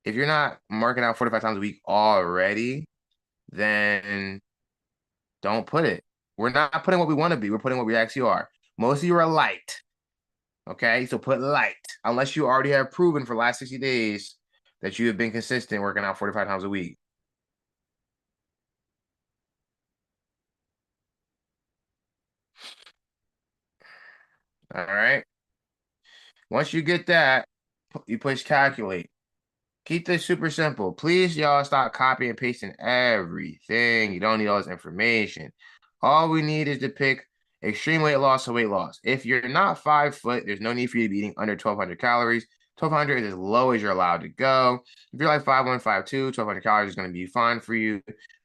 if you're not marking out 45 times a week already, then don't put it. We're not putting what we want to be. We're putting what we actually are. Most of you are light. Okay, so put light. Unless you already have proven for the last 60 days that you have been consistent working out 45 times a week. All right. Once you get that, you push calculate. Keep this super simple. Please, y'all, stop copying and pasting everything. You don't need all this information. All we need is to pick extreme weight loss or weight loss. If you're not 5 foot, there's no need for you to be eating under 1,200 calories. 1,200 is as low as you're allowed to go. If you're like 5'1", 5'2", 1,200 calories is going to be fine for you.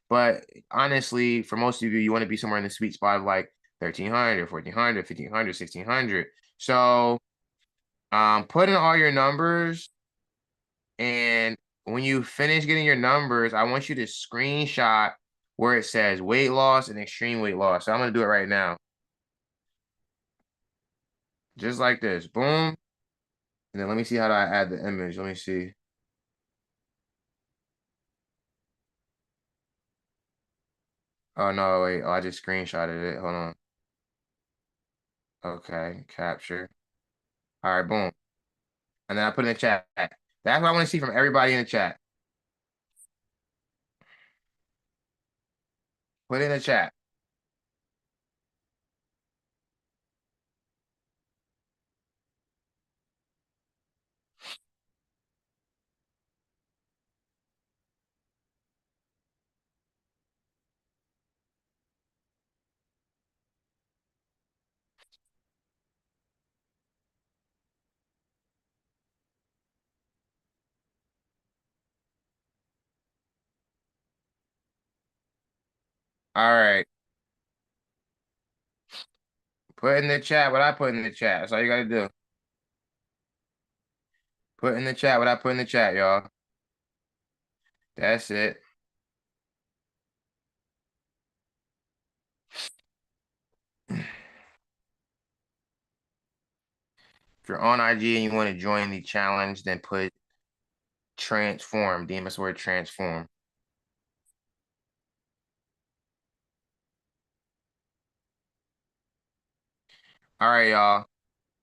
But honestly, for most of you, you want to be somewhere in the sweet spot of like 1,300, 1,400, 1,500, 1,600. So put in all your numbers, and when you finish getting your numbers, I want you to screenshot where it says weight loss and extreme weight loss. So I'm going to do it right now. Just like this. Boom. And then let me see how do I add the image. Let me see. Oh, no, wait. Oh, I just screenshotted it. Hold on. Okay. Capture. All right. Boom. And then I put it in the chat. That's what I want to see from everybody in the chat. Put it in the chat. All right. Put in the chat what I put in the chat. That's all you got to do. Put in the chat what I put in the chat, y'all. That's it. If you're on IG and you want to join the challenge, then put transform. DMS word transform. All right, y'all.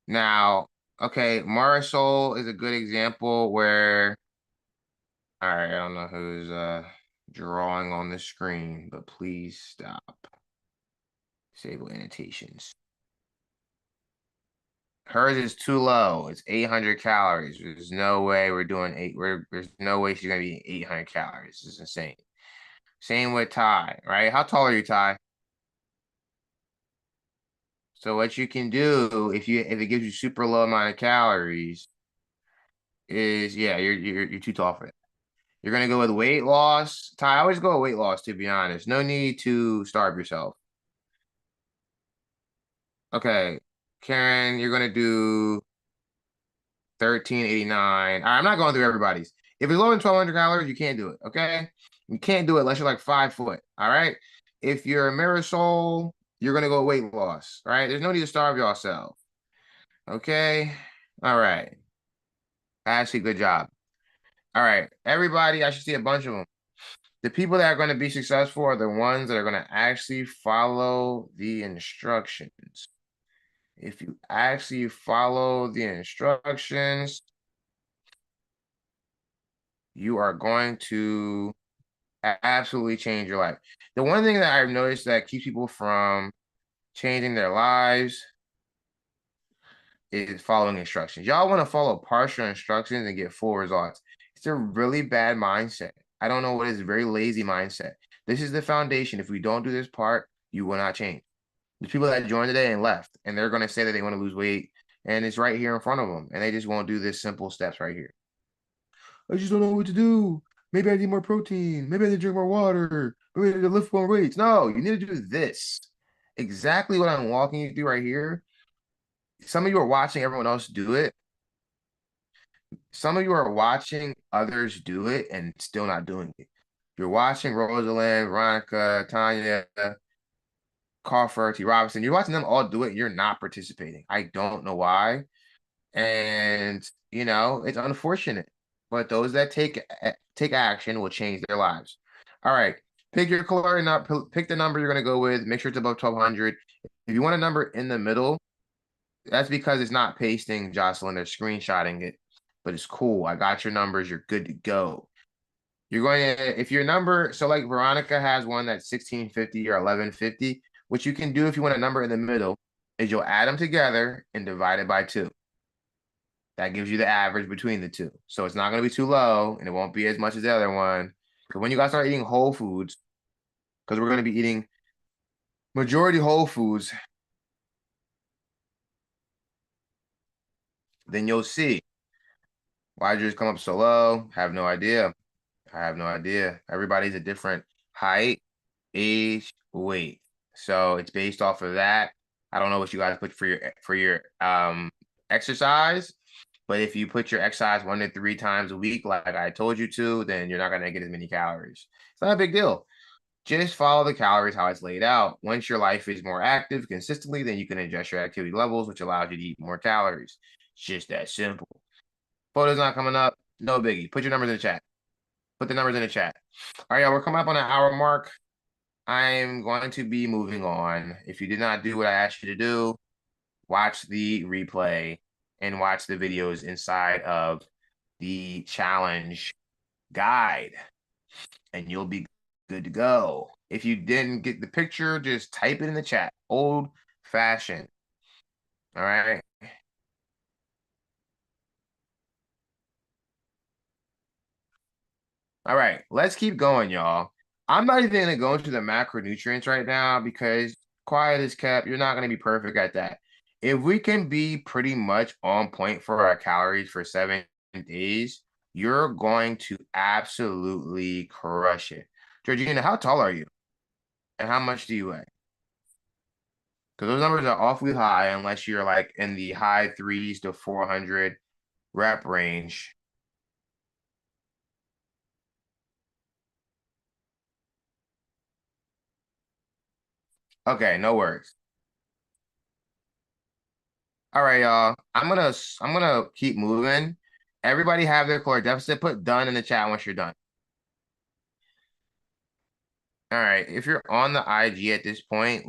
Now, okay, Marisol is a good example where, all right, I don't know who's drawing on the screen, but please stop. Disable annotations. Hers is too low. It's 800 calories. There's no way we're doing there's no way she's gonna be 800 calories. This is insane. Same with Ty, right? How tall are you, Ty? So what you can do if it gives you super low amount of calories is, yeah, you're too tall for it. You're gonna go with weight loss. Ty, I always go with weight loss, to be honest. No need to starve yourself. Okay, Karen, you're gonna do 1389. All right, I'm not going through everybody's. If it's lower than 1,200 calories, you can't do it. Okay, you can't do it unless you're like 5 foot. All right. If you're a Marisol, you're gonna go weight loss. All right. There's no need to starve yourself. Okay. All right. Ashley, good job. All right, everybody, I should see a bunch of them. The people that are going to be successful are the ones that are going to actually follow the instructions. If you actually follow the instructions, you are going to absolutely change your life. The one thing that I've noticed that keeps people from changing their lives is following instructions. Y'all want to follow partial instructions and get full results. It's a really bad mindset. I don't know what is, very lazy mindset. This is the foundation. If we don't do this part, you will not change. There's people that joined today and left, and they're going to say that they want to lose weight, and it's right here in front of them, and they just won't do this simple steps right here. I just don't know what to do. Maybe I need more protein. Maybe I need to drink more water. Maybe I need to lift more weights. No, you need to do this. Exactly what I'm walking you through right here. Some of you are watching everyone else do it. Some of you are watching others do it and still not doing it. You're watching Rosalind, Veronica, Tanya, Crawford, T. Robinson. You're watching them all do it. You're not participating. I don't know why. And, it's unfortunate. But those that take action will change their lives. All right. Pick your caloric number. Pick the number you're going to go with. Make sure it's above 1,200. If you want a number in the middle, that's because it's not pasting, Jocelyn. They're screenshotting it. But it's cool. I got your numbers. You're good to go. You're going to, if your number, so like Veronica has one that's 1650 or 1150, what you can do if you want a number in the middle is you'll add them together and divide it by 2. That gives you the average between the two. So it's not going to be too low and it won't be as much as the other one. Because when you guys start eating whole foods, because we're going to be eating majority whole foods, then you'll see. Why did yours come up so low? I have no idea. Everybody's a different height, age, weight. So it's based off of that. I don't know what you guys put for your exercise, but if you put your exercise 1 to 3 times a week, like I told you to, then you're not going to get as many calories. It's not a big deal. Just follow the calories how it's laid out. Once your life is more active consistently, then you can adjust your activity levels, which allows you to eat more calories. It's just that simple. Photos not coming up. No biggie. Put your numbers in the chat. Put the numbers in the chat. All right, y'all, we're coming up on an hour mark. I'm going to be moving on. If you did not do what I asked you to do, watch the replay and watch the videos inside of the challenge guide, and you'll be good to go. If you didn't get the picture, just type it in the chat. Old fashioned. All right. All right, let's keep going, y'all. I'm not even going to go into the macronutrients right now because quiet is kept. You're not going to be perfect at that. If we can be pretty much on point for our calories for 7 days, you're going to absolutely crush it. Georgina, how tall are you? And how much do you weigh? Because those numbers are awfully high unless you're like in the high 3s to 400 rep range. Okay, no worries. All right, y'all. I'm gonna keep moving. Everybody have their caloric deficit. Put done in the chat once you're done. All right. If you're on the IG at this point,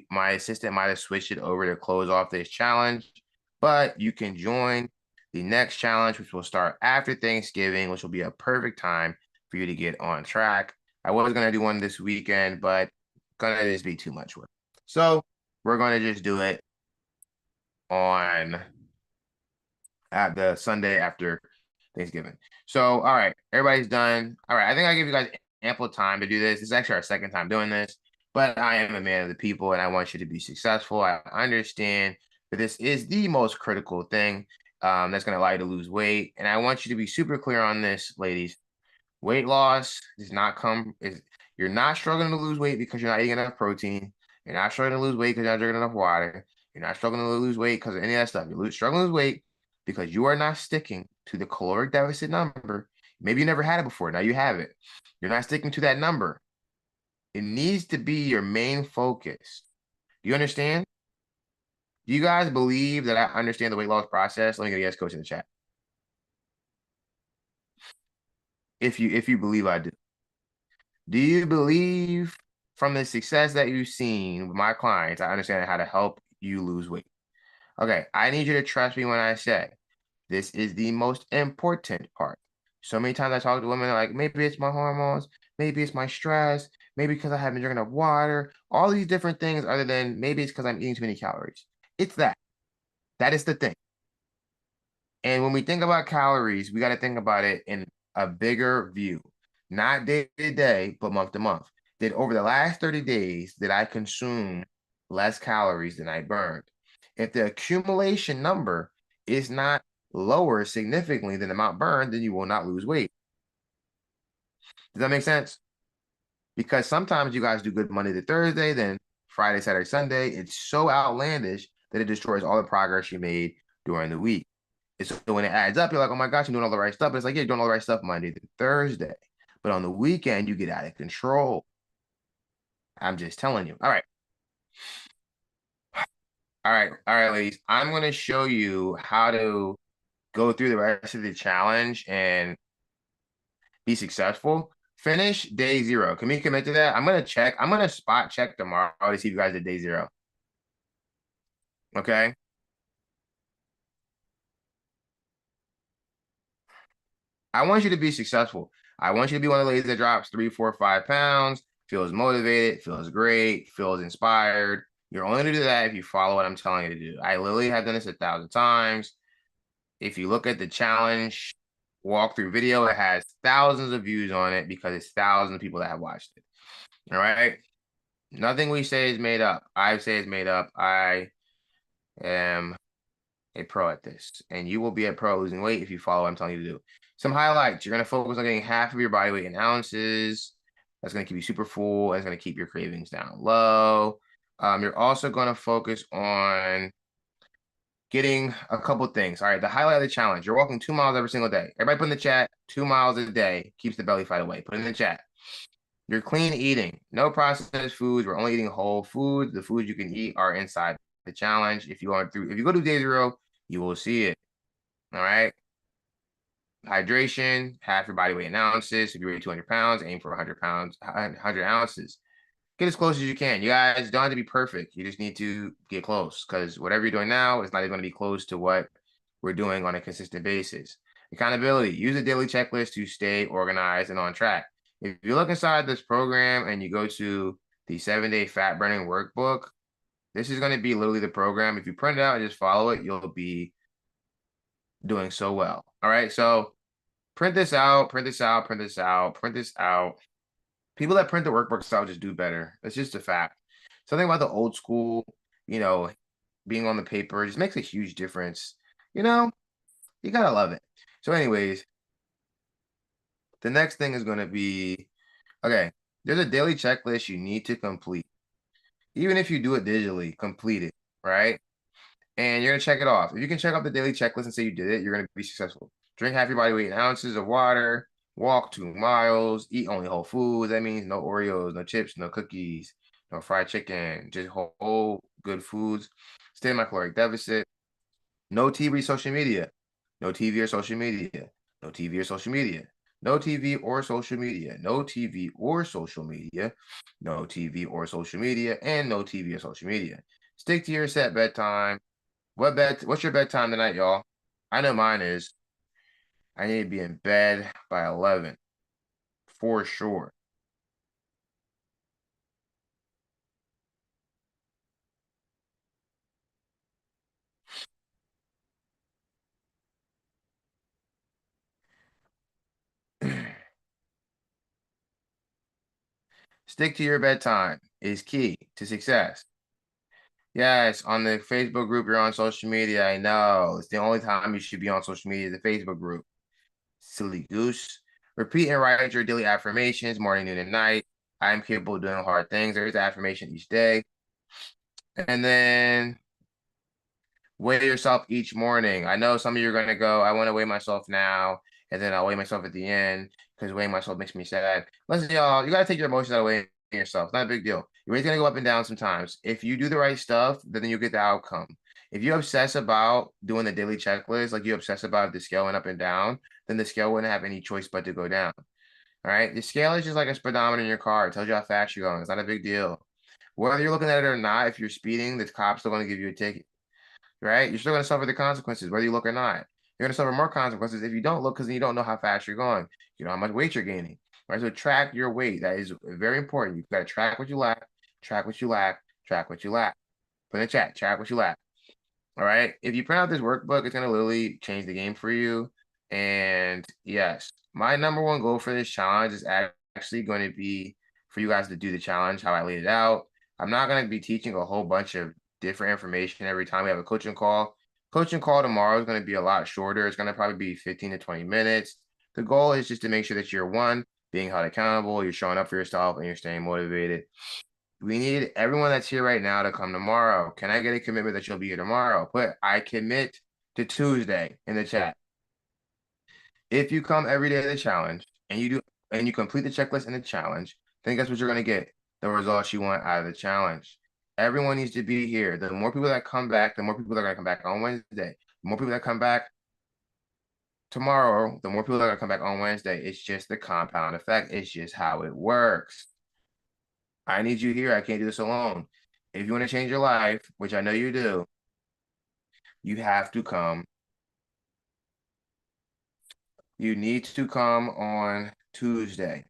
my assistant might have switched it over to close off this challenge, but you can join the next challenge, which will start after Thanksgiving, which will be a perfect time for you to get on track. I was gonna do one this weekend, but gonna just be too much work. So we're gonna just do it on at the Sunday after Thanksgiving. So, all right, everybody's done. All right, I think I give you guys ample time to do this. This is actually our second time doing this, but I am a man of the people and I want you to be successful. I understand that this is the most critical thing that's going to allow you to lose weight. And I want you to be super clear on this, ladies. Weight loss does not come, you're not struggling to lose weight because you're not eating enough protein. You're not struggling to lose weight because you're not drinking enough water. You're not struggling to lose weight because of any of that stuff. You're struggling to lose weight because you are not sticking to the caloric deficit number. Maybe you never had it before. Now you have it. You're not sticking to that number. It needs to be your main focus. Do you understand? Do you guys believe that I understand the weight loss process? Let me get a yes coach in the chat. If you believe I do. Do you believe from the success that you've seen with my clients, I understand how to help you lose weight? Okay, I need you to trust me when I say this is the most important part. So many times I talk to women like, maybe it's my hormones, maybe it's my stress, maybe because I haven't been drinking enough water, all these different things other than maybe it's because I'm eating too many calories. It's that. That is the thing. And when we think about calories, we got to think about it in a bigger view, not day to day, but month to month. That over the last 30 days, did I consume less calories than I burned? If the accumulation number is not lower significantly than the amount burned, then you will not lose weight. Does that make sense? Because sometimes you guys do good Monday to Thursday, then Friday, Saturday, Sunday. It's so outlandish that it destroys all the progress you made during the week. And so when it adds up, you're like, oh my gosh, I'm doing all the right stuff. But it's like, yeah, you're doing all the right stuff Monday to Thursday. But on the weekend, you get out of control. I'm just telling you. All right. All right. All right, ladies. I'm going to show you how to go through the rest of the challenge and be successful. Finish day 0. Can we commit to that? I'm going to check. I'm going to spot check tomorrow to see if you guys did day 0. Okay. I want you to be successful. I want you to be one of the ladies that drops 3, 4, 5 pounds, feels motivated, feels great, feels inspired. You're only going to do that if you follow what I'm telling you to do. I literally have done this 1,000 times. If you look at the challenge walkthrough video, it has thousands of views on it because it's thousands of people that have watched it. All right. Nothing we say is made up. I say is made up. I am a pro at this, and you will be a pro losing weight if you follow what I'm telling you to do. Some highlights: you're going to focus on getting half of your body weight in ounces. That's going to keep you super full. That's going to keep your cravings down low. You're also going to focus on getting a couple things. All right, the highlight of the challenge: you're walking 2 miles every single day. Everybody put in the chat, 2 miles a day keeps the belly fat away. Put in the chat. You're clean eating, no processed foods. We're only eating whole foods. The foods you can eat are inside the challenge. If you go to day 0, you will see it. All right. Hydration, half your body weight in ounces. If you weigh 200 pounds, aim for 100 pounds, 100 ounces. Get as close as you can. You guys don't have to be perfect. You just need to get close, because whatever you're doing now is not even going to be close to what we're doing on a consistent basis. Accountability. Use a daily checklist to stay organized and on track. If you look inside this program and you go to the 7-day fat burning workbook, this is going to be literally the program. If you print it out and just follow it, you'll be doing so well. All right. So print this out, print this out, print this out, print this out. People that print the workbooks out just do better. It's just a fact. Something about the old school, being on the paper just makes a huge difference. You gotta love it. So anyways, the next thing is going to be, okay, there's a daily checklist you need to complete. Even if you do it digitally, complete it, right? And you're going to check it off. If you can check off the daily checklist and say you did it, you're going to be successful. Drink half your body weight in ounces of water, walk 2 miles, eat only whole foods. That means no Oreos, no chips, no cookies, no fried chicken, just whole good foods. Stay in my caloric deficit. No TV, social media. No TV or social media. No TV or social media. No TV or social media. No TV or social media. No TV or social media. And no TV or social media. Stick to your set bedtime. What's your bedtime tonight, y'all? I know mine is. I need to be in bed by 11 for sure. Stick to your bedtime is key to success. Yes, on the Facebook group, you're on social media. I know. It's the only time you should be on social media, the Facebook group. Silly goose. Repeat and write your daily affirmations morning, noon, and night. I am capable of doing hard things. There's an affirmation each day. And then weigh yourself each morning. I know some of you are going to go, I want to weigh myself now, and then I'll weigh myself at the end because weighing myself makes me sad. Listen, y'all, you got to take your emotions out of weighing yourself. It's not a big deal. Your weight's going to go up and down sometimes. If you do the right stuff, then you get the outcome. If you obsess about doing the daily checklist, like you obsess about the scale went up and down, then the scale wouldn't have any choice but to go down. All right. The scale is just like a speedometer in your car. It tells you how fast you're going. It's not a big deal. Whether you're looking at it or not, if you're speeding, the cop's still going to give you a ticket. Right? You're still going to suffer the consequences, whether you look or not. You're going to suffer more consequences if you don't look, because you don't know how fast you're going. You know how much weight you're gaining. Right? So track your weight. That is very important. You've got to track what you lack, track what you lack, track what you lack. Put in the chat, track what you lack. All right. If you print out this workbook, it's going to literally change the game for you. And yes, my number one goal for this challenge is actually going to be for you guys to do the challenge how I laid it out. I'm not going to be teaching a whole bunch of different information every time we have a coaching call. Coaching call tomorrow is going to be a lot shorter. It's going to probably be 15 to 20 minutes. The goal is just to make sure that you're one, being held accountable, you're showing up for yourself, and you're staying motivated. We need everyone that's here right now to come tomorrow. Can I get a commitment that you'll be here tomorrow? Put I commit to Tuesday in the chat. If you come every day of the challenge and you complete the checklist in the challenge, then guess what you're going to get? The results you want out of the challenge. Everyone needs to be here. The more people that come back, the more people that are going to come back on Wednesday. The more people that come back tomorrow, the more people that are going to come back on Wednesday. It's just the compound effect. It's just how it works. I need you here. I can't do this alone. If you want to change your life, which I know you do, you have to come. You need to come on Tuesday.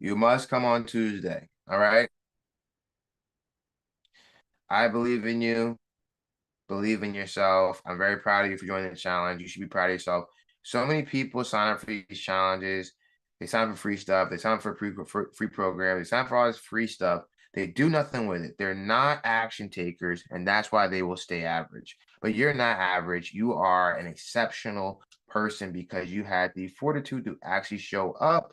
You must come on Tuesday. All right. I believe in you. Believe in yourself. I'm very proud of you for joining the challenge. You should be proud of yourself. So many people sign up for these challenges. They sign up for free stuff. They sign up for free programs. They sign up for all this free stuff. They do nothing with it. They're not action takers, and that's why they will stay average. But you're not average. You are an exceptional person because you had the fortitude to actually show up.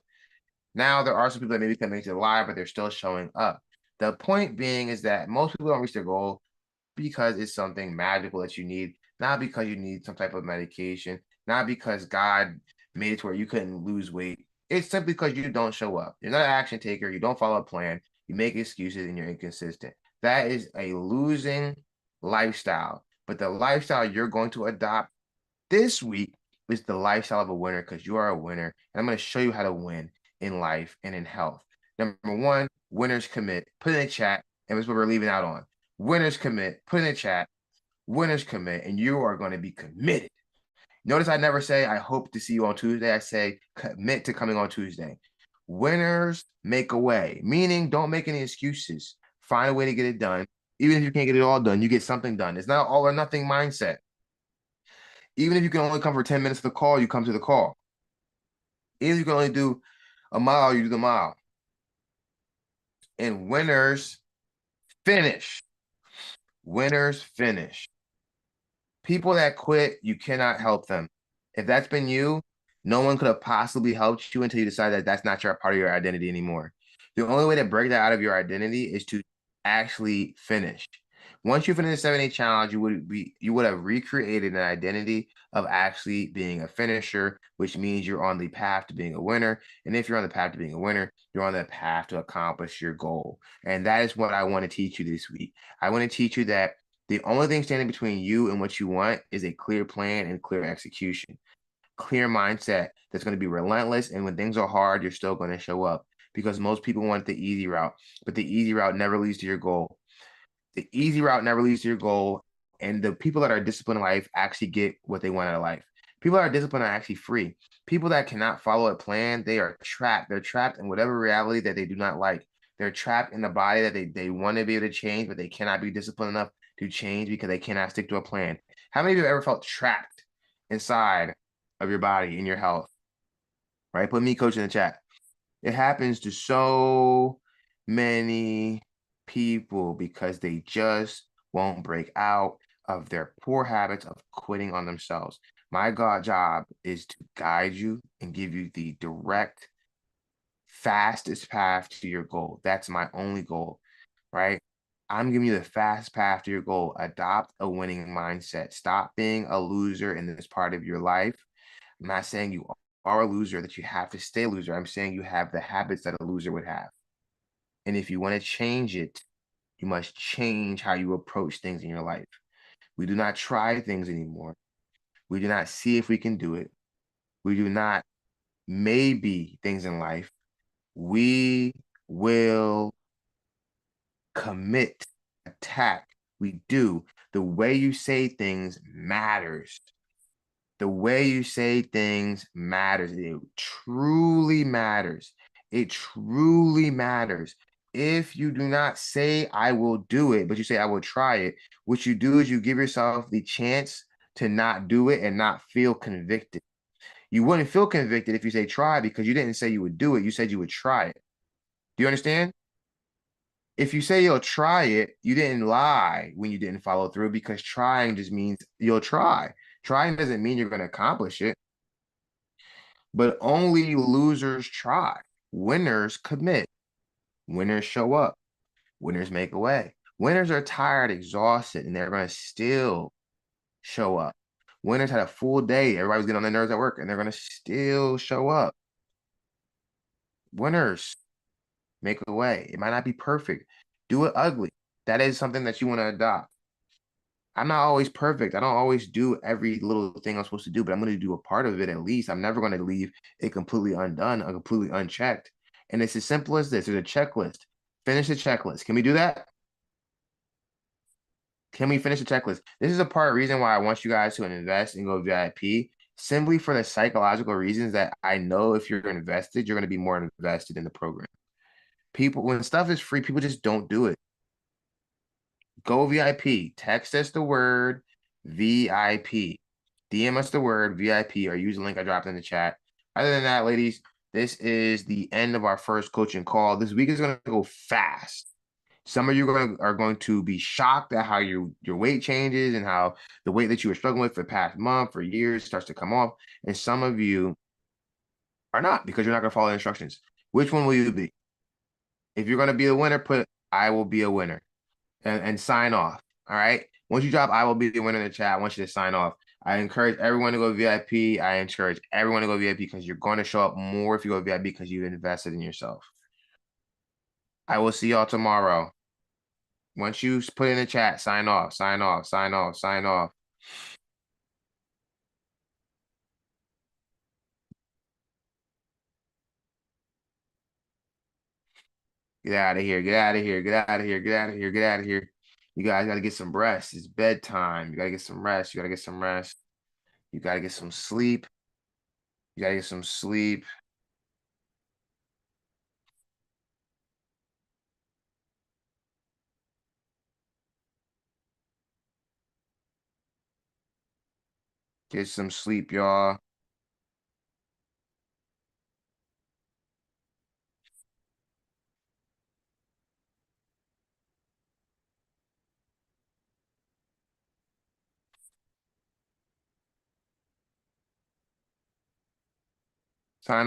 Now, there are some people that maybe can make it live, but they're still showing up. The point being is that most people don't reach their goal because it's something magical that you need, not because you need some type of medication, not because God made it to where you couldn't lose weight. It's simply because you don't show up. You're not an action taker. You don't follow a plan. You make excuses and you're inconsistent. That is a losing lifestyle. But the lifestyle you're going to adopt this week is the lifestyle of a winner because you are a winner. And I'm going to show you how to win in life and in health. Number one, winners commit. Put in the chat, and that's what we're leaving out on. Winners commit. Put in the chat. Winners commit, and you are going to be committed. Notice I never say I hope to see you on Tuesday. I say commit to coming on Tuesday. Winners make a way, meaning don't make any excuses. Find a way to get it done. Even if you can't get it all done, you get something done. It's not all or nothing mindset. Even if you can only come for 10 minutes to the call, you come to the call. Even if you can only do a mile, you do the mile. And winners finish. Winners finish. People that quit, you cannot help them. If that's been you, no one could have possibly helped you until you decide that that's not your part of your identity anymore. The only way to break that out of your identity is to actually finish. Once you finish the 7-day challenge, you would have recreated an identity of actually being a finisher, which means you're on the path to being a winner. And if you're on the path to being a winner, you're on the path to accomplish your goal. And that is what I want to teach you this week. I want to teach you that the only thing standing between you and what you want is a clear plan and clear execution. Clear mindset that's going to be relentless. And when things are hard, you're still going to show up because most people want the easy route, but the easy route never leads to your goal. The easy route never leads to your goal. And the people that are disciplined in life actually get what they want out of life. People that are disciplined are actually free. People that cannot follow a plan, they are trapped. They're trapped in whatever reality that they do not like. They're trapped in the body that they want to be able to change, but they cannot be disciplined enough to change because they cannot stick to a plan. How many of you have ever felt trapped inside of your body in your health? Right? Put me, coach, in the chat. It happens to so many people because they just won't break out of their poor habits of quitting on themselves. My job is to guide you and give you the direct, fastest path to your goal. That's my only goal, right? I'm giving you the fast path to your goal. Adopt a winning mindset. Stop being a loser in this part of your life. I'm not saying you are a loser, that you have to stay a loser. I'm saying you have the habits that a loser would have. And if you want to change it, you must change how you approach things in your life. We do not try things anymore. We do not see if we can do it. We do not maybe things in life. We will commit, attack. We do. The way you say things matters. The way you say things matters. It truly matters. It truly matters. If you do not say, I will do it, but you say, I will try it, what you do is you give yourself the chance to not do it and not feel convicted. You wouldn't feel convicted if you say try because you didn't say you would do it. You said you would try it. Do you understand? If you say you'll try it, you didn't lie when you didn't follow through, because trying just means you'll try. Trying doesn't mean you're going to accomplish it, but only losers try. Winners commit. Winners show up. Winners make a way. Winners are tired, exhausted, and they're going to still show up. Winners had a full day. Everybody's getting on their nerves at work, and they're going to still show up. Winners make a way. It might not be perfect. Do it ugly. That is something that you want to adopt. I'm not always perfect. I don't always do every little thing I'm supposed to do, but I'm going to do a part of it at least. I'm never going to leave it completely undone or completely unchecked. And it's as simple as this. There's a checklist. Finish the checklist. Can we do that? Can we finish the checklist? This is a part of the reason why I want you guys to invest and go VIP, simply for the psychological reasons that I know if you're invested, you're going to be more invested in the program. People, when stuff is free, people just don't do it. Go VIP. Text us the word VIP. DM us the word VIP or use the link I dropped in the chat. Other than that, ladies, this is the end of our first coaching call. This week is going to go fast. Some of you are going to be shocked at how your weight changes and how the weight that you were struggling with for the past month or years starts to come off. And some of you are not, because you're not going to follow the instructions. Which one will you be? If you're going to be a winner, put I will be a winner and sign off. All right. Once you drop I will be the winner in the chat, I want you to sign off. I encourage everyone to go VIP. I encourage everyone to go VIP because you're going to show up more if you go VIP because you've invested in yourself. I will see y'all tomorrow. Once you put in the chat, sign off, sign off, sign off, sign off. Get out of here, get out of here, get out of here, get out of here, get out of here. You guys got to get some rest. It's bedtime. You got to get some rest. You got to get some rest. You got to get some sleep. You got to get some sleep. Get some sleep, y'all.